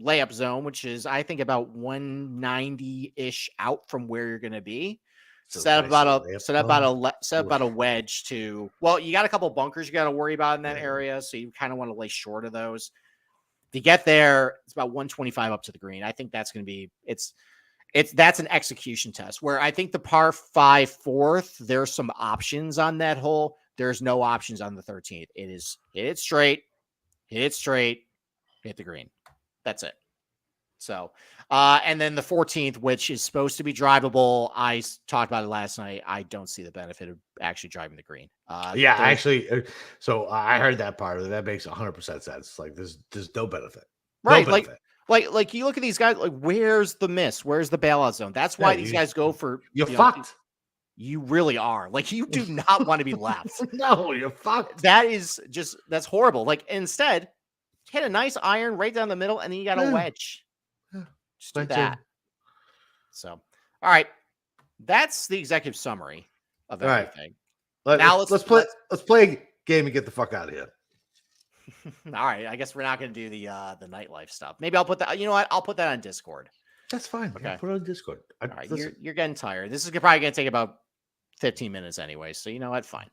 layup zone, which is, I think, about 190-ish out from where you're going to be. So set about a wedge to. Well, you got a couple bunkers you got to worry about in that area, so you kind of want to lay short of those. If you get there, it's about 125 up to the green. I think that's going to be that's an execution test where I think the par 5 4th, there's some options on that hole. There's no options on the 13th. It is hit it straight, hit the green. That's it. So, and then the 14th, which is supposed to be drivable. I talked about it last night. I don't see the benefit of actually driving the green. So I heard that part of it. That makes 100% sense. Like there's no benefit. Right. No benefit. Like you look at these guys, like where's the miss? Where's the bailout zone? That's why these guys go for, you're fucked. You really are. Like you do not want to be left. No, you're fucked. That's horrible. Like instead, hit a nice iron right down the middle, and then you got a wedge. Just do that. So, all right. That's the executive summary of everything. Right. Let's play a game and get the fuck out of here. All right. I guess we're not going to do the nightlife stuff. Maybe I'll put that. You know what? I'll put that on Discord. That's fine. Okay. Put it on Discord. All right. You're getting tired. This is probably going to take about 15 minutes anyway. So you know what? Fine.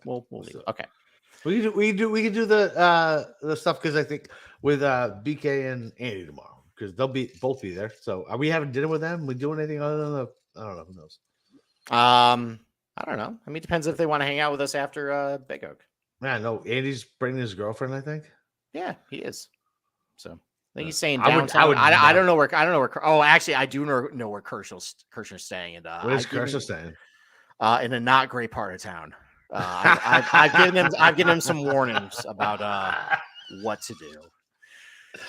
We'll leave. Okay. We can do the stuff because I think with BK and Andy tomorrow. Because they'll both be there. So are we having dinner with them? We doing anything other than I don't know. Who knows? I don't know. I mean, it depends if they want to hang out with us after Big Oak. Yeah, no. Andy's bringing his girlfriend, I think. Yeah, he is. So I think he's saying downtown. I don't know where. Oh, actually, I do know where Kershaw's staying. And where is Kershaw staying? In a not great part of town. I've given him some warnings about what to do.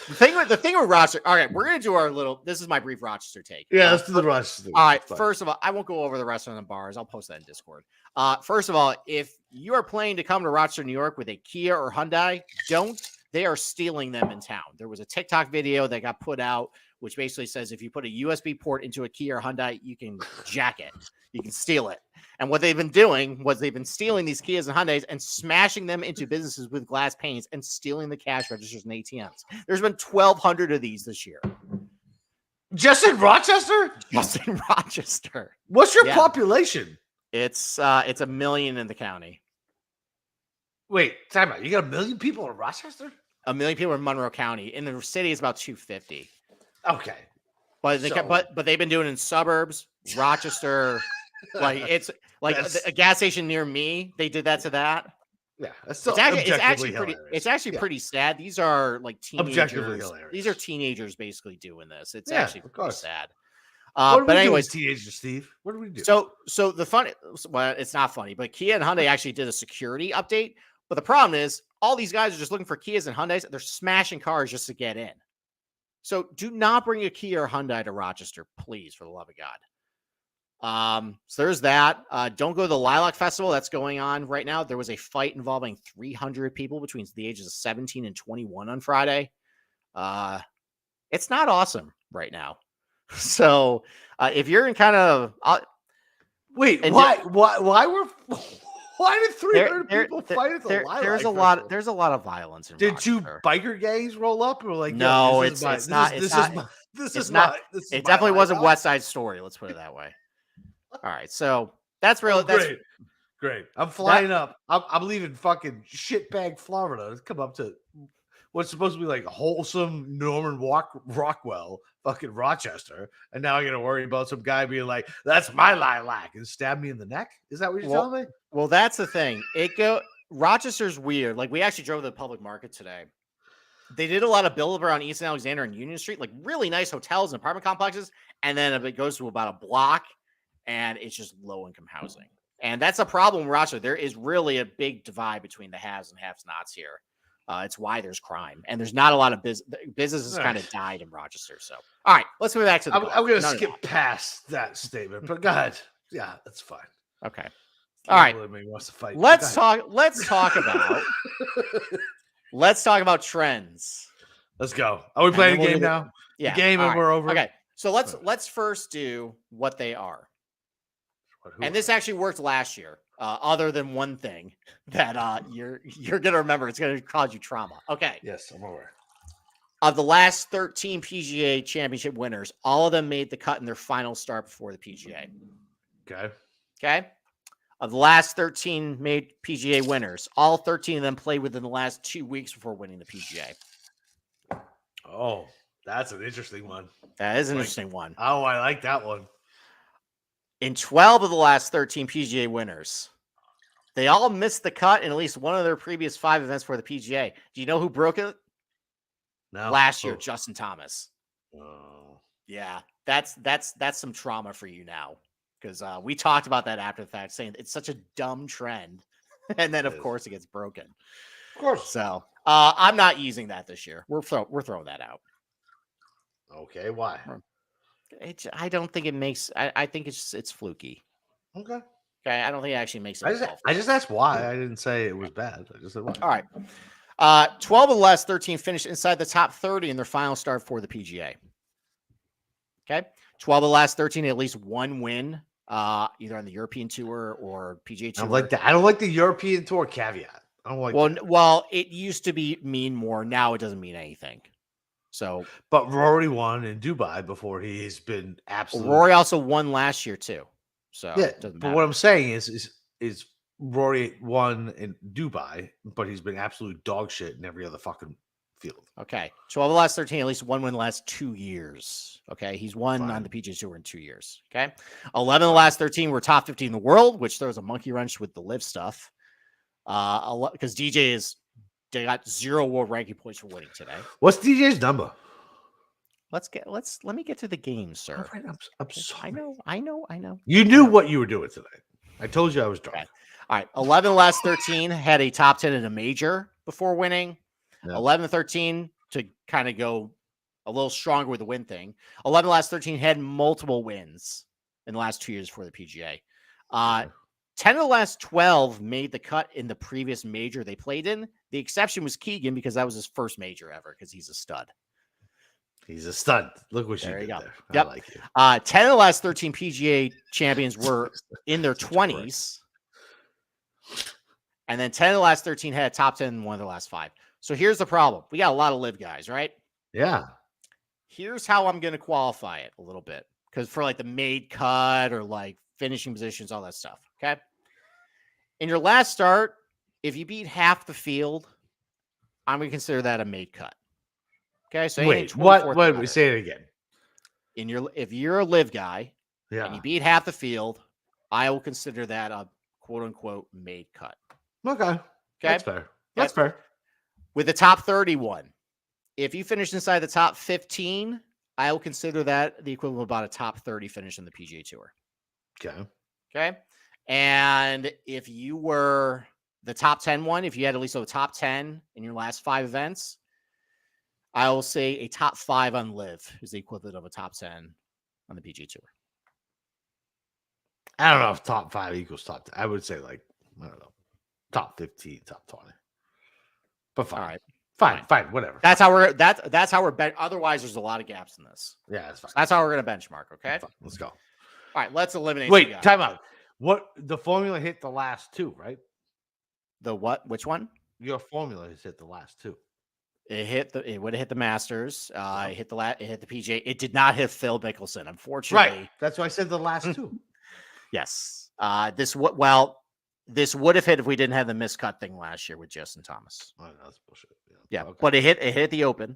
The thing with Rochester. All right, we're gonna do our little. This is my brief Rochester take. Yeah, let's do the Rochester. All right. First of all, I won't go over the restaurant and bars. I'll post that in Discord. First of all, if you are planning to come to Rochester, New York with a Kia or Hyundai, don't. They are stealing them in town. There was a TikTok video that got put out, which basically says if you put a USB port into a Kia or Hyundai, you can jack it. You can steal it. And what they've been doing was they've been stealing these Kias and Hyundais and smashing them into businesses with glass panes and stealing the cash registers and ATMs. There's been 1,200 of these this year. Just in Rochester? Just in Rochester. What's your population? It's 1 million in the county. Wait, time out. You got 1 million people in Rochester? 1 million people in Monroe County. In the city, it's about 250. Okay. But they've been doing it in suburbs, Rochester. Like it's like a gas station near me. They did that to that. Yeah, it's actually pretty sad. These are like teenagers. These are teenagers basically doing this. It's actually pretty sad. But anyways, teenagers, Steve, what do we do? So the funny, well, it's not funny, but Kia and Hyundai actually did a security update. But the problem is, all these guys are just looking for Kias and Hyundais. They're smashing cars just to get in. So do not bring a Kia or Hyundai to Rochester, please, for the love of God. So there's that. Don't go to the Lilac Festival that's going on right now. There was a fight involving 300 people between the ages of 17 and 21 on Friday. It's not awesome right now. So if you're in kind of why did 300 people fight at the Lilac Festival? There's a lot of violence in Did Rochester. 2 biker gangs roll up and were like, no, it's not. It definitely wasn't West Side Story. Let's put it that way. All right, so that's real. Great. I'm flying up. I'm leaving fucking shitbag Florida to come up to what's supposed to be like wholesome Norman Rockwell, fucking Rochester. And now I got to worry about some guy being like, that's my lilac and stab me in the neck. Is that what you're telling me? Well, that's the thing. Rochester's weird. Like, we actually drove to the public market today. They did a lot of build around East Alexander and Union Street, like really nice hotels and apartment complexes. And then it goes to about a block and it's just low income housing. And that's a problem in Rochester. There is really a big divide between the haves and have-nots here. It's why there's crime. And there's not a lot of businesses kind of died in Rochester. So, all right, let's move back to the I'm going to skip past that statement, but go ahead. Yeah, that's fine. Okay. All right. Wants to fight. Let's talk about let's talk about trends. Let's go. Are we playing a game now? Yeah. The game and we're over. Okay. So let's first do what they are. And this actually worked last year, other than one thing that you're going to remember. It's going to cause you trauma. Okay. Yes, I'm aware. Of the last 13 PGA Championship winners, all of them made the cut in their final start before the PGA. Okay. Of the last 13 made PGA winners, all 13 of them played within the last 2 weeks before winning the PGA. Oh, that's an interesting one. That is an interesting one. Oh, I like that one. In 12 of the last 13 PGA winners, they all missed the cut in at least one of their previous 5 events for the PGA. Do you know who broke it? No. Last year, Justin Thomas. Oh. Yeah, that's some trauma for you now, because we talked about that after the fact, saying it's such a dumb trend, and then of course it gets broken. Of course. So I'm not using that this year. We're throwing that out. Okay, why? I don't think it makes. I think it's fluky. Okay. I don't think it actually makes it. I just asked why. I didn't say it was bad. I just said why. All right. 12 of the last 13 finished inside the top 30 in their final start for the PGA. Okay. 12 of the last 13, at least one win, either on the European Tour or PGA Tour. I don't like the European Tour caveat. I don't like that. Well, it used to mean more. Now it doesn't mean anything. So, but Rory won in Dubai before he's been absolutely. Rory also won last year too. So yeah, but what I'm saying is Rory won in Dubai, but he's been absolute dog shit in every other fucking field. Okay, 12 of the last 13, at least one win in the last 2 years. Okay, he's won on the PGA Tour in 2 years. Okay, 11 of the last 13 were top 50 in the world, which throws a monkey wrench with the live stuff. Because they got 0 world ranking points for winning today. What's DJ's number? Let me get to the game, sir. Right, I'm sorry. I know. You knew what you were doing today. I told you I was drunk. Okay. All right. 11 of the last 13 had a top 10 in a major before winning. Yeah. 11 and 13 to kind of go a little stronger with the win thing. 11 of the last 13 had multiple wins in the last 2 years for the PGA. 10 of the last 12 made the cut in the previous major they played in. The exception was Keegan, because that was his first major ever, because he's a stud. He's a stud. Look what you did there. Yep. I like you. 10 of the last 13 PGA champions were in their 20s. And then 10 of the last 13 had a top 10 in one of the last 5. So here's the problem. We got a lot of live guys, right? Yeah. Here's how I'm going to qualify it a little bit. Because for like the made cut or like finishing positions, all that stuff. Okay. In your last start, if you beat half the field, I'm going to consider that a made cut. Okay. So wait, what? We say it again. If you're a live guy, yeah, and you beat half the field, I will consider that a quote unquote made cut. Okay. That's fair. That's fair. With the top 31, if you finish inside the top 15, I will consider that the equivalent of about a top 30 finish in the PGA Tour. Okay. And if you were the top 10 one, if you had at least a top 10 in your last 5 events, I will say a top 5 on live is the equivalent of a top 10 on the PGA Tour. I don't know if top 5 equals top 10. I would say I don't know, top 15, top 20. But fine. All right. Fine, whatever. That's how we're otherwise there's a lot of gaps in this. Yeah, that's fine. That's how we're going to benchmark, okay? Let's go. All right, let's eliminate. Wait, time out. What the formula hit the last 2, right? The what? Which one? Your formula has hit the last 2. It would have hit the Masters. It hit the PGA. It did not hit Phil Mickelson, unfortunately. Right. That's why I said the last 2. Yes. This would have hit if we didn't have the miscut thing last year with Justin Thomas. Oh, no, that's bullshit. Yeah, okay. But it hit the Open.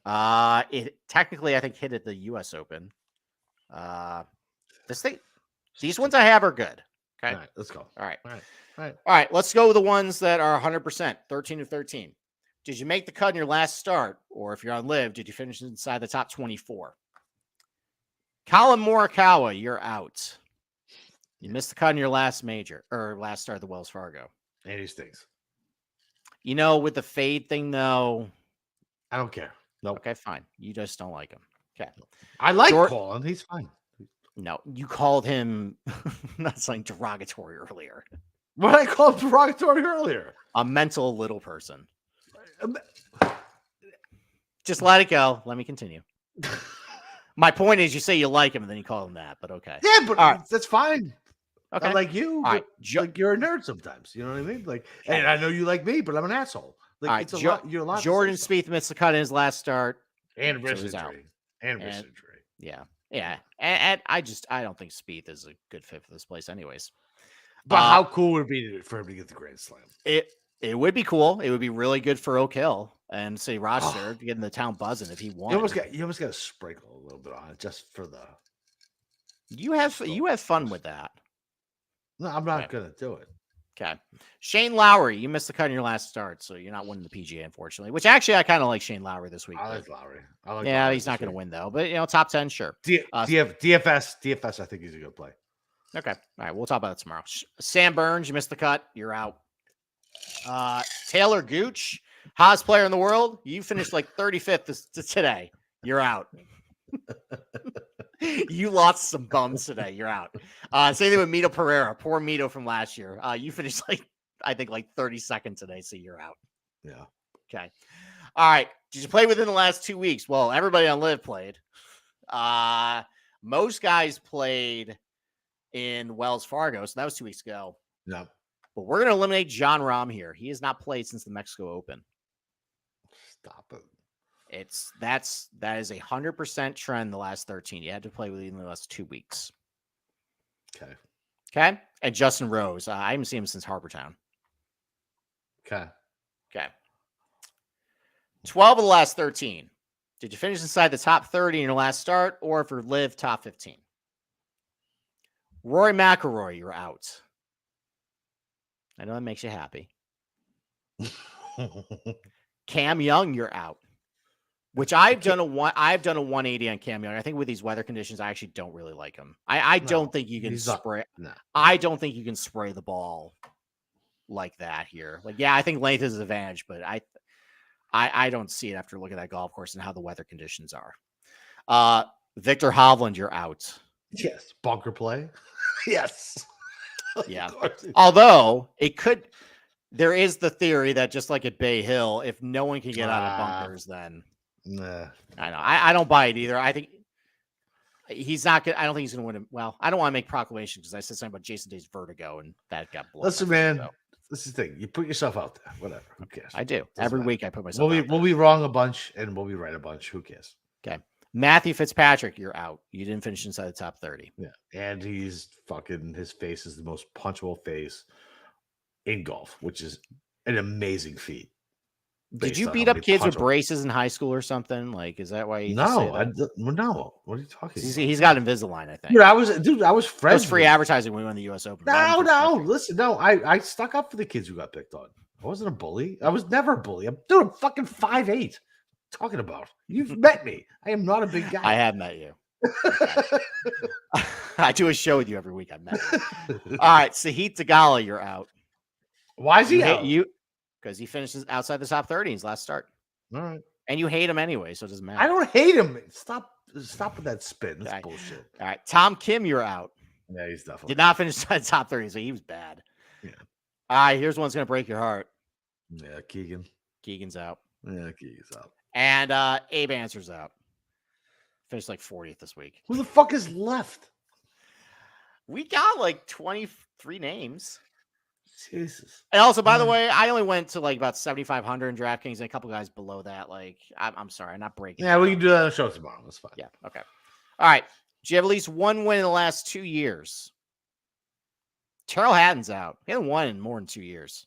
It technically, I think, hit at the U.S. Open. These ones I have are good. Okay, all right, let's go. All right. All right. All right. Let's go with the ones that are 100%, 13 of 13. Did you make the cut in your last start, or if you're on live, did you finish inside the top 24? Colin Morikawa, you're out. You missed the cut in your last major or last start of the Wells Fargo. And he stinks. With the fade thing, though, I don't care. No. Nope. Okay, fine. You just don't like him. Okay. I like Colin. He's fine. No, you called him not something derogatory earlier. What did I call him derogatory earlier? A mental little person. Just let it go. Let me continue. My point is, you say you like him, and then you call him that. But okay. Yeah, but that's fine. Okay. I like you. All right. Like you're a nerd sometimes. You know what I mean? Like, and I know you like me, but I'm an asshole. Like, all right. it's a lot. You're a lot. Jordan Spieth missed the cut in his last start. And wrist injury. Yeah. And I don't think Spieth is a good fit for this place, anyways. But how cool would it be for him to get the Grand Slam? It would be Cool. It would be really good for Oak Hill and say Rochester getting the town buzzing if he won. You almost got to sprinkle a little bit on it just for the. You have fun with that. No, I'm not gonna do it. Okay. Shane Lowry, you missed the cut in your last start, so you're not winning the PGA, unfortunately. Which actually, I kind of like Shane Lowry this week. I like Lowry. He's not going to win though. But top 10, sure. DFS, I think he's a good play. Okay. All right, we'll talk about it tomorrow. Sam Burns, you missed the cut. You're out. Taylor Gooch, hottest player in the world. You finished like 35th today. You're out. You lost some bums today. You're out. Same thing with Mito Pereira. Poor Mito from last year. You finished I think 32nd today, so you're out. Yeah. Okay. All right. Did you play within the last 2 weeks? Well, everybody on Live played. Most guys played in Wells Fargo, so that was 2 weeks ago. No. But we're going to eliminate John Rahm here. He has not played since the Mexico Open. Stop it. That is 100% trend the last 13. You had to play within the last 2 weeks. Okay. And Justin Rose. I haven't seen him since Harbortown. Okay. 12 of the last 13. Did you finish inside the top 30 in your last start, or for Live top 15? Rory McIlroy, you're out. I know that makes you happy. Cam Young, you're out. Which I've done a 180 on Cam Young. I think with these weather conditions, I actually don't really like him. I don't think you can spray. I don't think you can spray the ball like that here. I think length is an advantage, but I don't see it after looking at that golf course and how the weather conditions are. Victor Hovland, you're out. Yes, bunker play. Yes. Yeah. Although there is the theory that just like at Bay Hill, if no one can get out of bunkers, then. Nah. I know. I don't buy it either. I think he's not good. I don't think he's going to win him. Well, I don't want to make proclamations because I said something about Jason Day's vertigo and that got blown. Listen, man, this is the thing. You put yourself out there. Whatever. Who cares? I do. Every week I put myself out there. We'll be wrong a bunch and we'll be right a bunch. Who cares? Okay. Matthew Fitzpatrick, you're out. You didn't finish inside the top 30. Yeah. And his face is the most punchable face in golf, which is an amazing feat. Did you beat up kids with braces in high school or something? Is that why you no. What are you talking about? He's got Invisalign, I think. Dude, I was friends. It was free advertising when we won the US Open. Listen, I stuck up for the kids who got picked on. I wasn't a bully. I was never a bully. I'm fucking 5'8". Talking about? You've met me. I am not a big guy. I have met you. I do a show with you every week. I met you. All right, Sahith Theegala, you're out. Why is he out? Because he finishes outside the top 30 in his last start. All right. And you hate him anyway, so it doesn't matter. I don't hate him. Stop with that spin. That's bullshit. All right. Tom Kim, you're out. Yeah, he's definitely did not finish inside the top 30, so he was bad. Yeah. All right, here's one's gonna break your heart. Yeah, Keegan. Keegan's out. Yeah, Keegan's out. And Abe Answer's out. Finished 40th this week. Who the fuck is left? We got 23 names. Jesus. And also, by the way, I only went to about 7,500 in DraftKings and a couple guys below that. I'm sorry, I'm not breaking. Yeah, we can do that on the show tomorrow. That's fine. Yeah. Okay. All right. Do you have at least one win in the last 2 years? Terrell Hatton's out. He hasn't won in more than 2 years.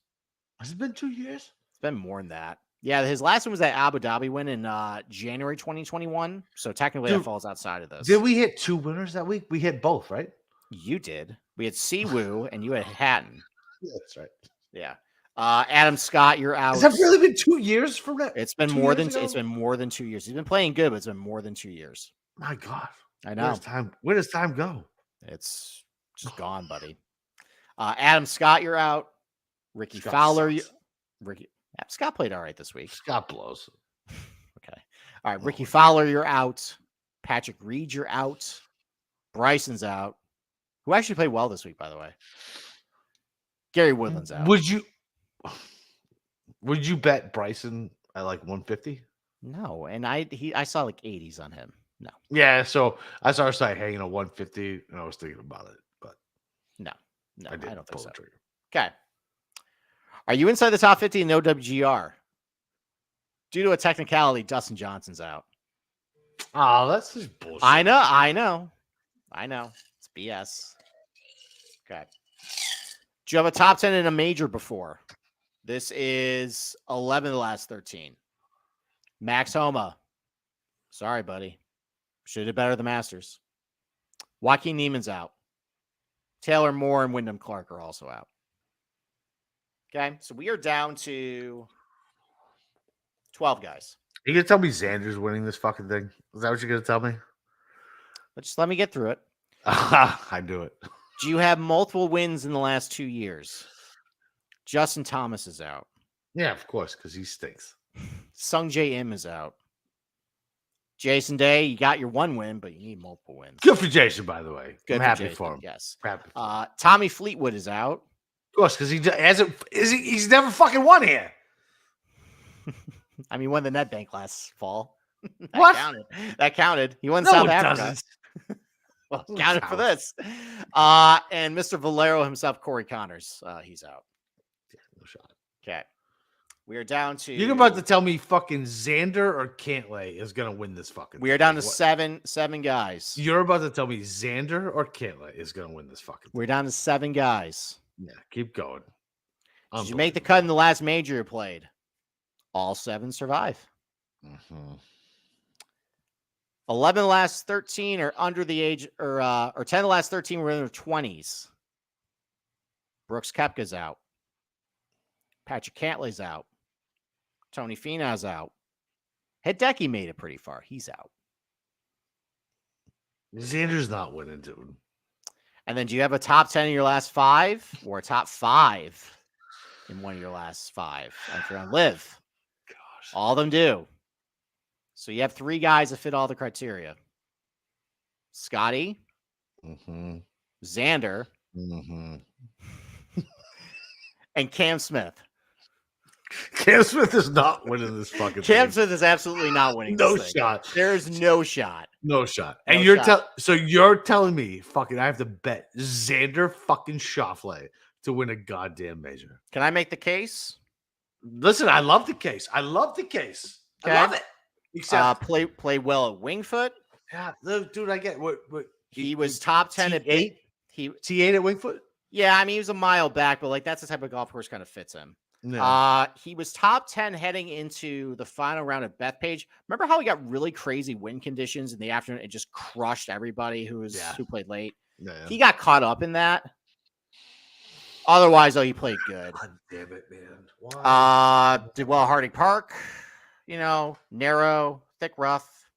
Has it been 2 years? It's been more than that. Yeah, his last one was that Abu Dhabi win in January 2021. So technically that falls outside of this. Did we hit 2 winners that week? We hit both, right? You did. We had Siwoo and you had Hatton. Yeah, that's right. Yeah. Adam Scott, you're out. Has that really been 2 years from that? It's been more than 2 years. He's been playing good, but it's been more than 2 years. My God. I know. Where does time go? It's just gone, buddy. Adam Scott, you're out. Ricky Fowler. Scott played all right this week. Scott blows. Okay. All right. Ricky Fowler, you're out. Patrick Reed, you're out. Bryson's out. Who actually played well this week, by the way. Gary Woodland's out. Would you bet Bryson at like 150? No, and I saw like 80s on him. No. Yeah, so I saw our site hanging at 150, and I was thinking about it, but no, I don't think so. Trigger. Okay. Are you inside the top 50 in no WGR? Due to a technicality, Dustin Johnson's out. Oh, that's just bullshit. I know. It's BS. Okay. Do you have a top 10 in a major before? This is 11 of the last 13. Max Homa. Sorry, buddy. Should have did better at the Masters. Joaquin Neiman's out. Taylor Moore and Wyndham Clark are also out. Okay, so we are down to 12 guys. You gonna tell me Xander's winning this fucking thing? Is that what you're gonna tell me? But just let me get through it. I do it. Do you have multiple wins in the last 2 years? Justin Thomas is out. Yeah, of course, because he stinks. Sung J M is out. Jason Day, you got your 1 win, but you need multiple wins. Good for Jason, by the way. Good I'm for happy Jason, for him. Yes. Happy for him. Tommy Fleetwood is out. Of course, because he's never fucking won here. I mean, won the NetBank last fall. What? That counted. He won South Africa. Well, counted for this. And Mr. Valero himself, Corey Connors, he's out. Yeah, no shot. Okay. We are down to. You're about to tell me fucking Xander or Cantlay is going to win this fucking We are down to seven guys. You're about to tell me Xander or Cantlay is going to win this fucking We're down to 7 guys. Yeah, keep going. Did you make the cut in the last major you played? All 7 survive. Mm-hmm. 11 of the last 13 are under the age, or 10 of the last 13 were in their 20s. Brooks Koepka's out. Patrick Cantlay's out. Tony Finau's out. Hideki made it pretty far. He's out. Xander's not winning, dude. And then do you have a top 10 in your last 5 or a top 5 in one of your last 5? If you're on Live. Gosh. All of them do. So you have 3 guys that fit all the criteria. Scotty. Mm-hmm. Xander. Mm-hmm. And Cam Smith. Cam Smith is not winning this fucking Cam thing. Smith is absolutely not winning. No this shot. Thing. There's no shot. No shot. No And you're telling me fucking I have to bet Xander fucking Schauffele to win a goddamn major. Can I make the case? Listen, I love the case. I love it. Okay. I love it. Except play well at Winged Foot. Yeah, dude, I get what he was top 10 at T8. T8 at Winged Foot. Yeah, I mean he was a mile back, but like that's the type of golf course kind of fits him. No. He was top 10 heading into the final round at Bethpage. Remember how he got really crazy wind conditions in the afternoon? It just crushed everybody who played late. Yeah. He got caught up in that. Otherwise, though, he played good. God damn it, man. Why? Did well at Harding Park. Narrow, thick, rough.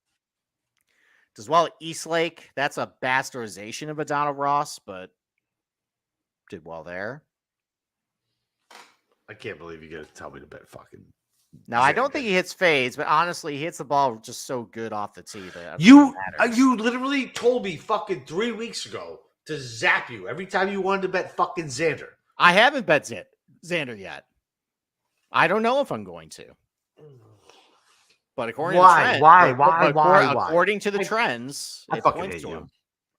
Does well at East Lake. That's a bastardization of a Donald Ross, but did well there. I can't believe you're gonna tell me to bet fucking. Now I don't think he hits fades, but honestly, he hits the ball just so good off the tee that you literally told me fucking 3 weeks ago to zap you every time you wanted to bet fucking Xander. I haven't bet Xander yet. I don't know if I'm going to. But according to the trend, according to the trends, I fucking hate you.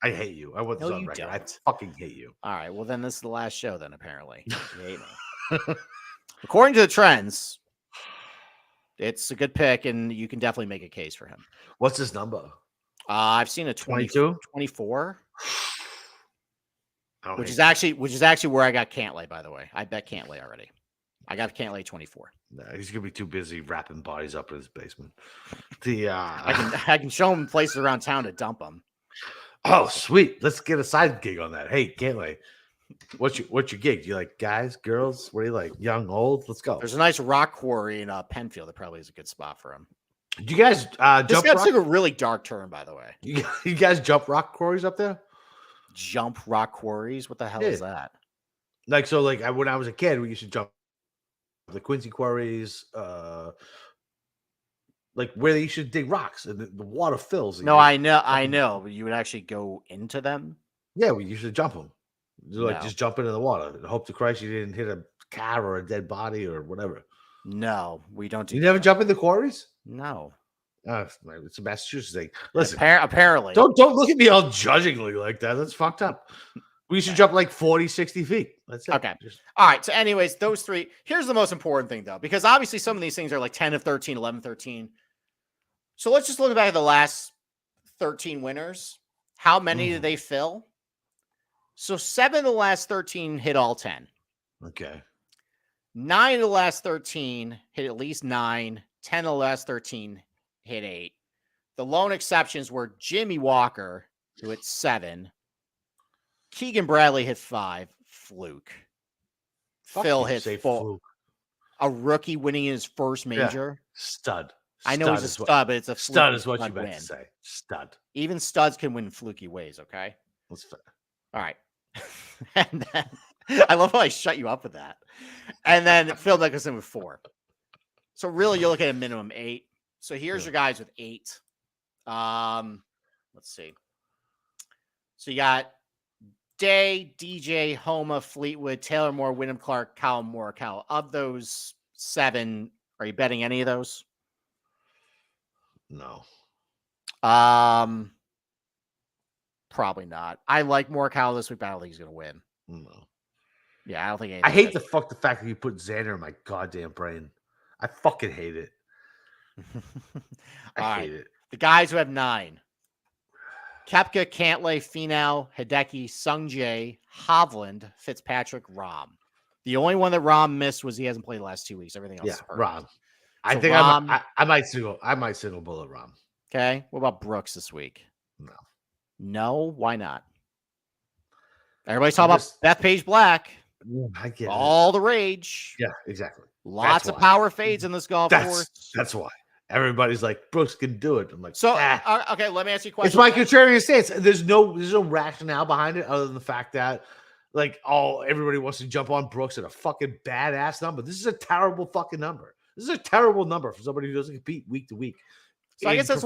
I hate you. I want this on record. I fucking hate you. All right. Well, then this is the last show. Then apparently, you hate me. According to the trends, it's a good pick, and you can definitely make a case for him. What's his number? I've seen a 22, 24. Which is actually where I got Cantlay, by the way. I bet Cantlay already. I got Cantlay 24. No, he's gonna be too busy wrapping bodies up in his basement. I can show him places around town to dump them. Oh, sweet. Let's get a side gig on that. Hey, Cantlay, what's your gig? Do you like guys, girls? What do you like? Young, old? Let's go. There's a nice rock quarry in Penfield that probably is a good spot for him. Do you guys jump rock? Took a really dark turn, by the way. You guys jump rock quarries up there? Jump rock quarries? What the hell is that? Like when I was a kid, we used to jump the Quincy quarries, like where they used to dig rocks and the water fills. No, I know, but you would actually go into them. Yeah, we used to jump them. Just jump into the water and hope to Christ you didn't hit a car or a dead body or whatever. No, we don't do. You never jump in the quarries? No. It's a Massachusetts thing. Listen, apparently. Don't look at me all judgingly like that. That's fucked up. We should jump like 40, 60 feet. That's it. Okay. All right. So anyways, those three. Here's the most important thing, though, because obviously some of these things are like 10 of 13, 11, 13. So let's just look back at the last 13 winners. How many did they fill? So 7 of the last 13 hit all 10. Okay. 9 of the last 13 hit at least 9. 10 of the last 13 hit 8. The lone exceptions were Jimmy Walker, who hit 7. Keegan Bradley hit 5. Fluke. Phil hit 4. Fluke. A rookie winning his first major. Yeah. Stud. I know he's a stud, but it's a stud is what you meant to say. Stud. Even studs can win fluky ways, okay? That's fair. All right. And then I love how I shut you up with that. And then Phil Mickelson with 4. So really, you're looking at a minimum 8. So here's your guys with 8. Let's see. So you got Day, DJ, Homa, Fleetwood, Taylor Moore, Wyndham Clark, Kyle Morikawa. Of those 7, are you betting any of those? No. Probably not. I like Morikawa this week, but I don't think he's going to win. No. Yeah, I don't think. I hate the fact that you put Xander in my goddamn brain. I fucking hate it. I hate it. The guys who have 9. Koepka, Cantlay, Finau, Hideki, Sungjae, Hovland, Fitzpatrick, Rahm. The only one that Rahm missed was he hasn't played the last 2 weeks. Everything else is perfect. Rahm. I think Rahm, I might single bullet Rahm. Okay. What about Brooks this week? No. No? Why not? Everybody's talking about Bethpage Black. I get all the rage. Yeah, exactly. Lots of power fades in this golf course. That's why. Everybody's like, Brooks can do it. I'm like, so okay, let me ask you a question. It's my contrarian stance. There's no rationale behind it other than the fact that everybody wants to jump on Brooks at a fucking badass number. This is a terrible fucking number. This is a terrible number for somebody who doesn't compete week to week. So I guess that's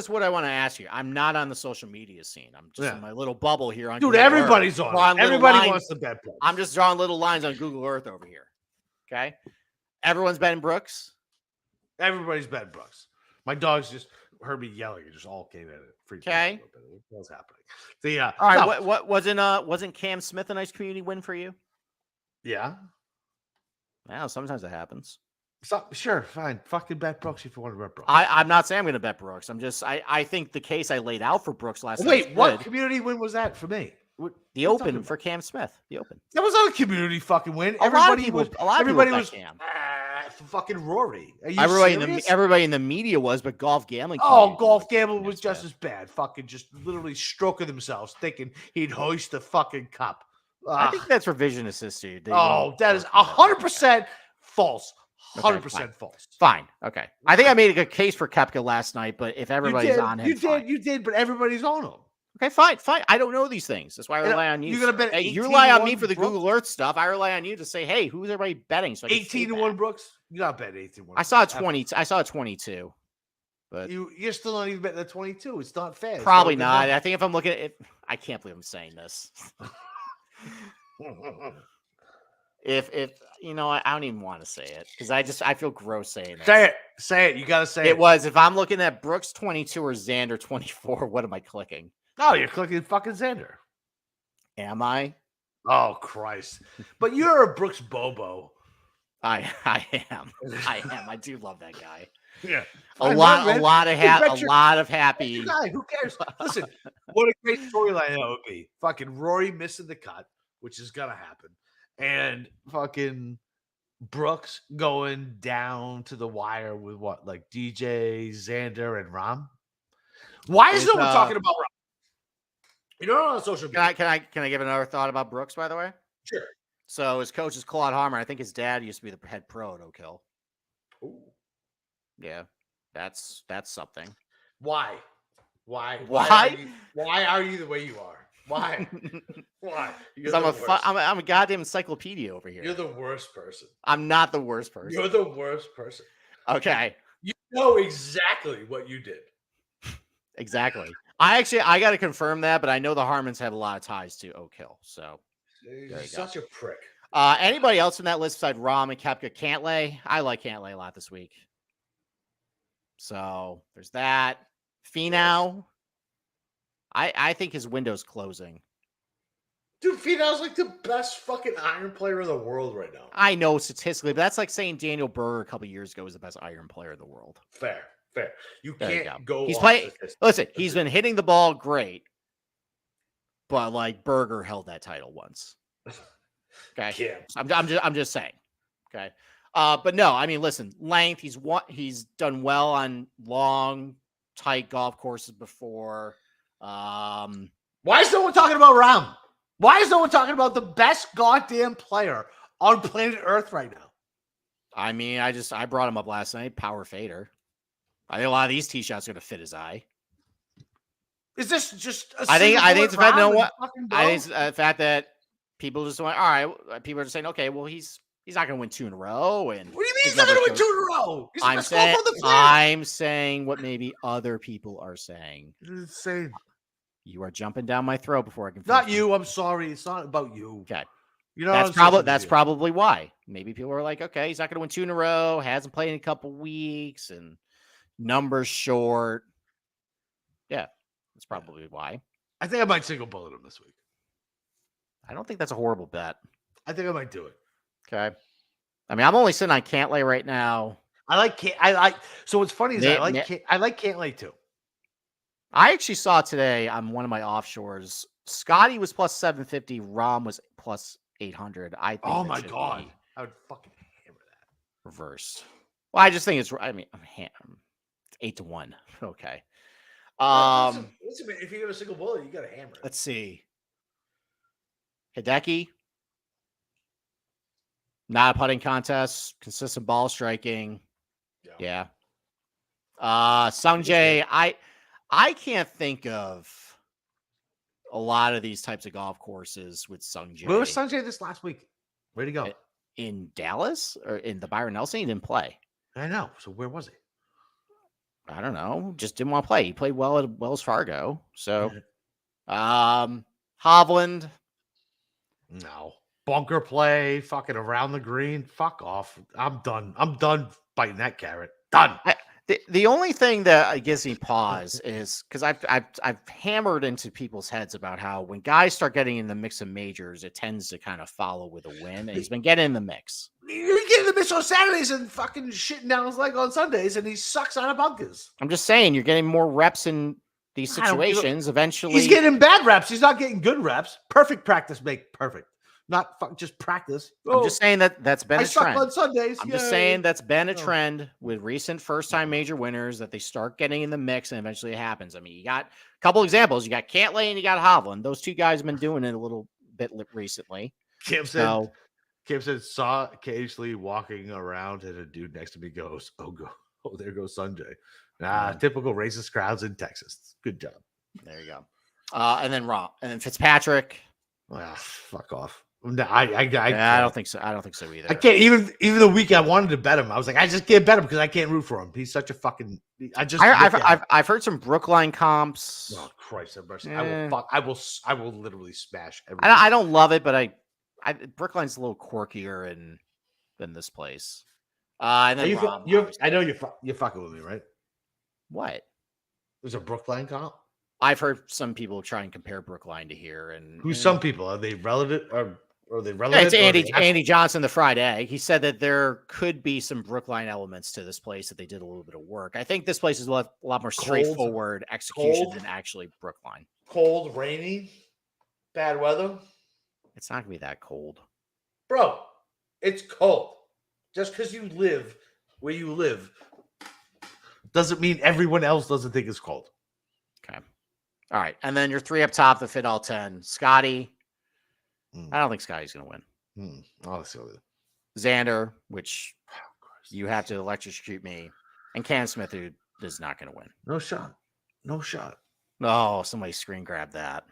what I want to ask you. I'm not on the social media scene. I'm just in my little bubble here on Dude, everybody's on. Everybody wants to bet Brooks. I'm just drawing little lines on Google Earth over here. Okay. Everyone's betting Brooks. Everybody's betting Brooks. My dogs just heard me yelling. It just all came at it. Okay. What's happening? All right. What wasn't Cam Smith a nice community win for you? Yeah. Well, sometimes it happens. So, sure, fine. Fucking bet Brooks if you want to bet Brooks. I'm not saying I'm going to bet Brooks. I think the case I laid out for Brooks last night. Wait, what community win was that for me? The Open for Cam Smith. The Open. That was not a community fucking win. A lot of people was Cam. For fucking Rory. Are you everybody in the media was, but golf gambling. Golf gambling was just as bad. Fucking just literally stroking themselves, thinking he'd hoist the fucking cup. I think that's revisionist history. That is 100% false. 100% false. Fine. Okay. I think I made a good case for Koepka last night, but if everybody's on him, you did, but everybody's on him. Okay, fine. I don't know these things. That's why I rely on you. You're gonna bet. You rely on me for the Google Earth stuff. I rely on you to say, hey, who's everybody betting? So 18-1 Brooks. You're not betting 18-1. I saw 20. I saw 22. But you're still not even betting the 22. It's not fair. Probably not. I think if I'm looking at it, I can't believe I'm saying this. If I don't even want to say it because I feel gross saying it. Say it. You got to say it. It was if I'm looking at Brooks 22 or Xander 24. What am I clicking? Oh, you're clicking fucking Xander. Am I? Oh Christ! But you're a Brooks Bobo. I am. I do love that guy. Yeah. A lot of happy. Who cares? Listen, what a great storyline that would be. Fucking Rory missing the cut, which is gonna happen, and fucking Brooks going down to the wire with what, like DJ, Xander, and Rom. Why is no one talking about Rom? You know, on social media. Can I give another thought about Brooks, by the way? Sure. So his coach is Claude Harmer. I think his dad used to be the head pro at Oak Hill. Ooh. Yeah, that's something. Why are you the way you are? Why? Why? Because I'm a goddamn encyclopedia over here. You're the worst person. I'm not the worst person. You're the worst person. Okay. You know exactly what you did. Exactly. I got to confirm that, but I know the Harmons have a lot of ties to Oak Hill. So you're such a prick. Anybody else in that list besides Rom and Koepka? Cantlay. I like Cantlay a lot this week. So there's that. Finau. I think his window's closing. Dude, Finau's like the best fucking iron player in the world right now. I know statistically, but that's like saying Daniel Berger a couple years ago was the best iron player in the world. Fair. You can't go. He's playing. Listen, he's been hitting the ball great, but like Berger held that title once. Okay, yeah. I'm just saying. Okay, but no, I mean, listen, length. He's done well on long, tight golf courses before. Why is no one talking about Rahm? Why is no one talking about the best goddamn player on planet Earth right now? I mean, I brought him up last night. Power fader. I think a lot of these tee shots are going to fit his eye. Is this just? I think it's the fact. You know what? I think it's the fact that people just went. All right, people are just saying, okay, well, he's not going to win 2 in a row. And what do you mean he's not going to win 2 in a row? I'm saying what maybe other people are saying. It's insane. You are jumping down my throat before I can. Not you. I'm sorry. It's not about you. Okay. You know, that's probably why. Maybe people are like, okay, he's not going to win 2 in a row. Hasn't played in a couple weeks and numbers short. Yeah, that's probably why. I think I might single bullet him this week. I don't think that's a horrible bet. I think I might do it. Okay. I mean, I'm only sitting on Cantlay right now. So what's funny is I like Cantlay too. I actually saw today on one of my offshores, Scotty was plus 750, Rahm was plus 800. I think. Oh my god, I would fucking hammer that. Reverse. Well, I just think it's. I mean, it's 8-1. Okay. Listen, man, if you get a single bullet, you got to hammer it. Let's see. Hideki. Not a putting contest. Consistent ball striking. Yeah. Sungjae. I can't think of a lot of these types of golf courses with Sungjae. Where was Sungjae this last week? Where'd he go? In Dallas or in the Byron Nelson? He didn't play. I know. So where was he? I don't know. Just didn't want to play. He played well at Wells Fargo. So, Hovland. No. Bunker play. Fucking around the green. Fuck off. I'm done. I'm done biting that carrot. Done. The only thing that gives me pause is because I've hammered into people's heads about how when guys start getting in the mix of majors, it tends to kind of follow with a win. And he's been getting in the mix. You're getting in the mix on Saturdays and fucking shitting down his leg on Sundays, and he sucks out of bunkers. I'm just saying, you're getting more reps in these situations. Eventually, he's getting bad reps. He's not getting good reps. Perfect practice make perfect. Not just practice. I'm just saying that's been a trend. On Sundays. I'm just saying that's been a trend with recent first-time major winners that they start getting in the mix and eventually it happens. I mean, you got a couple examples. You got Cantlay and you got Hovland. Those two guys have been doing it a little bit recently. Kim said saw occasionally walking around and a dude next to me goes, oh, there goes Sungjae. Typical racist crowds in Texas. Good job. There you go. And then Fitzpatrick. Fuck off. No, I don't think so. I don't think so either. I can't even the week I wanted to bet him. I was like, I just can't bet him because I can't root for him. He's such a fucking. I've heard some Brookline comps. Oh Christ! I will literally smash everything. I don't love it, but Brookline's a little quirkier than this place. And then I know you're fucking with me, right? What? There's a Brookline comp. I've heard some people try and compare Brookline to here, and who's some people? Are they relative? Or they relevant? Yeah, it's Andy Johnson, the fried egg. He said that there could be some Brookline elements to this place that they did a little bit of work. I think this place is a lot more straightforward execution than actually Brookline. Cold, rainy, bad weather. It's not gonna be that cold, bro. It's cold. Just because you live where you live doesn't mean everyone else doesn't think it's cold. Okay. All right. And then your 3 up top that fit all 10. Scotty. I don't think Scotty's going to win. I'll see it. Xander, which you have to electrocute me. And Cam Smith, who is not going to win. No shot. No shot. Oh, somebody screen grab that.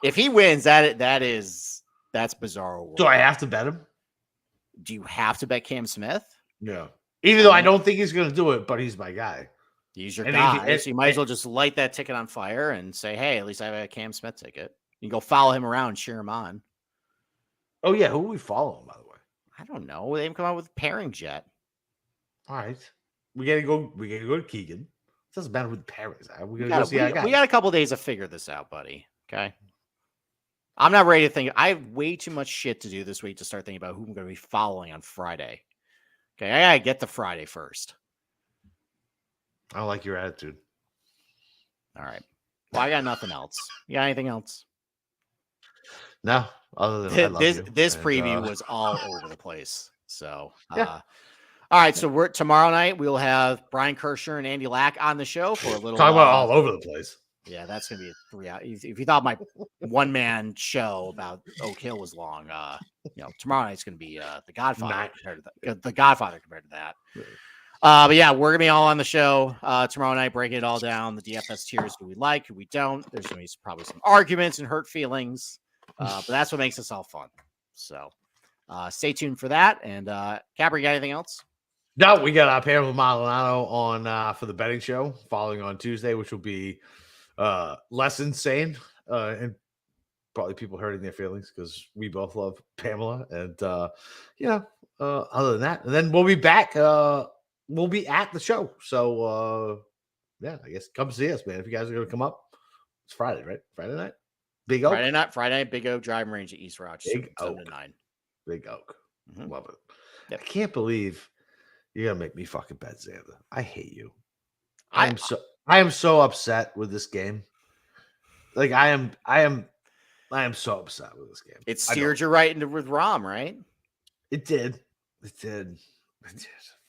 If he wins, that's bizarre. Do I have to bet him? Do you have to bet Cam Smith? Yeah. Even though I don't think he's going to do it, but he's my guy. He's your guy. So you might as well just light that ticket on fire and say, hey, at least I have a Cam Smith ticket. You can go follow him around and cheer him on. Oh, yeah. Who are we following, by the way? I don't know. They haven't come out with pairings yet. All right. We gotta go to Keegan. It doesn't matter who the pairings are. We got a couple days to figure this out, buddy. Okay. I'm not ready to think. I have way too much shit to do this week to start thinking about who I'm going to be following on Friday. Okay, I gotta get to Friday first. I don't like your attitude. All right. Well, I got nothing else. You got anything else? No. Other than this preview was all over the place. So, yeah. All right. So tomorrow night we'll have Brian Kirshner and Andy Lack on the show for a little. Talk about all over the place. Yeah, that's gonna be a 3 hour. If you thought my one-man show about Oak Hill was long, tomorrow night's gonna be the Godfather compared to that. The Godfather compared to that. But yeah, we're gonna be all on the show tomorrow night, breaking it all down. The DFS tiers, who we like, who we don't. There's gonna be probably some arguments and hurt feelings, but that's what makes this all fun. So stay tuned for that. And Capper, you got anything else? No, we got Pamela Maldonado on for the betting show following on Tuesday, which will be less insane and probably people hurting their feelings because we both love Pamela. And other than that, and then we'll be back. We'll be at the show. So I guess come see us, man. If you guys are gonna come up, it's Friday, right? Friday night. Big Oak. Friday night, Big Oak driving range at East Rochester. Big Oak. 7 to 9. Big Oak. Love it. Yep. I can't believe you're gonna make me fucking bet Xander. I hate you. I am so upset with this game. Like I am so upset with this game. It steered you right into with Rom, right? It did.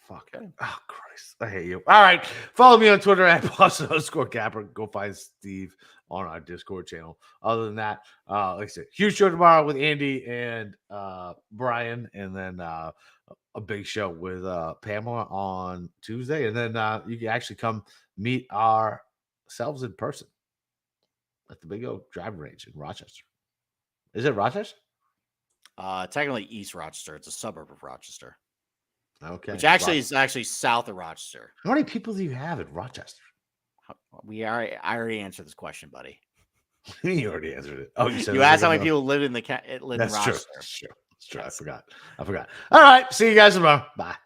Fuck it. Oh Christ. I hate you. All right. Follow me on Twitter at @Boston_Capper. Go find Steve on our Discord channel. Other than that, like I said, huge show tomorrow with Andy and Brian, and then a big show with Pamela on Tuesday, and then you can actually come meet ourselves in person at the Big Oak driving range in Rochester. Is it Rochester? Technically East Rochester. It's a suburb of Rochester. Okay. Which actually is south of Rochester. How many people do you have in Rochester? I already answered this question, buddy. You already answered it. Oh, you asked how many people live in Rochester. That's true. I forgot. All right. See you guys tomorrow. Bye.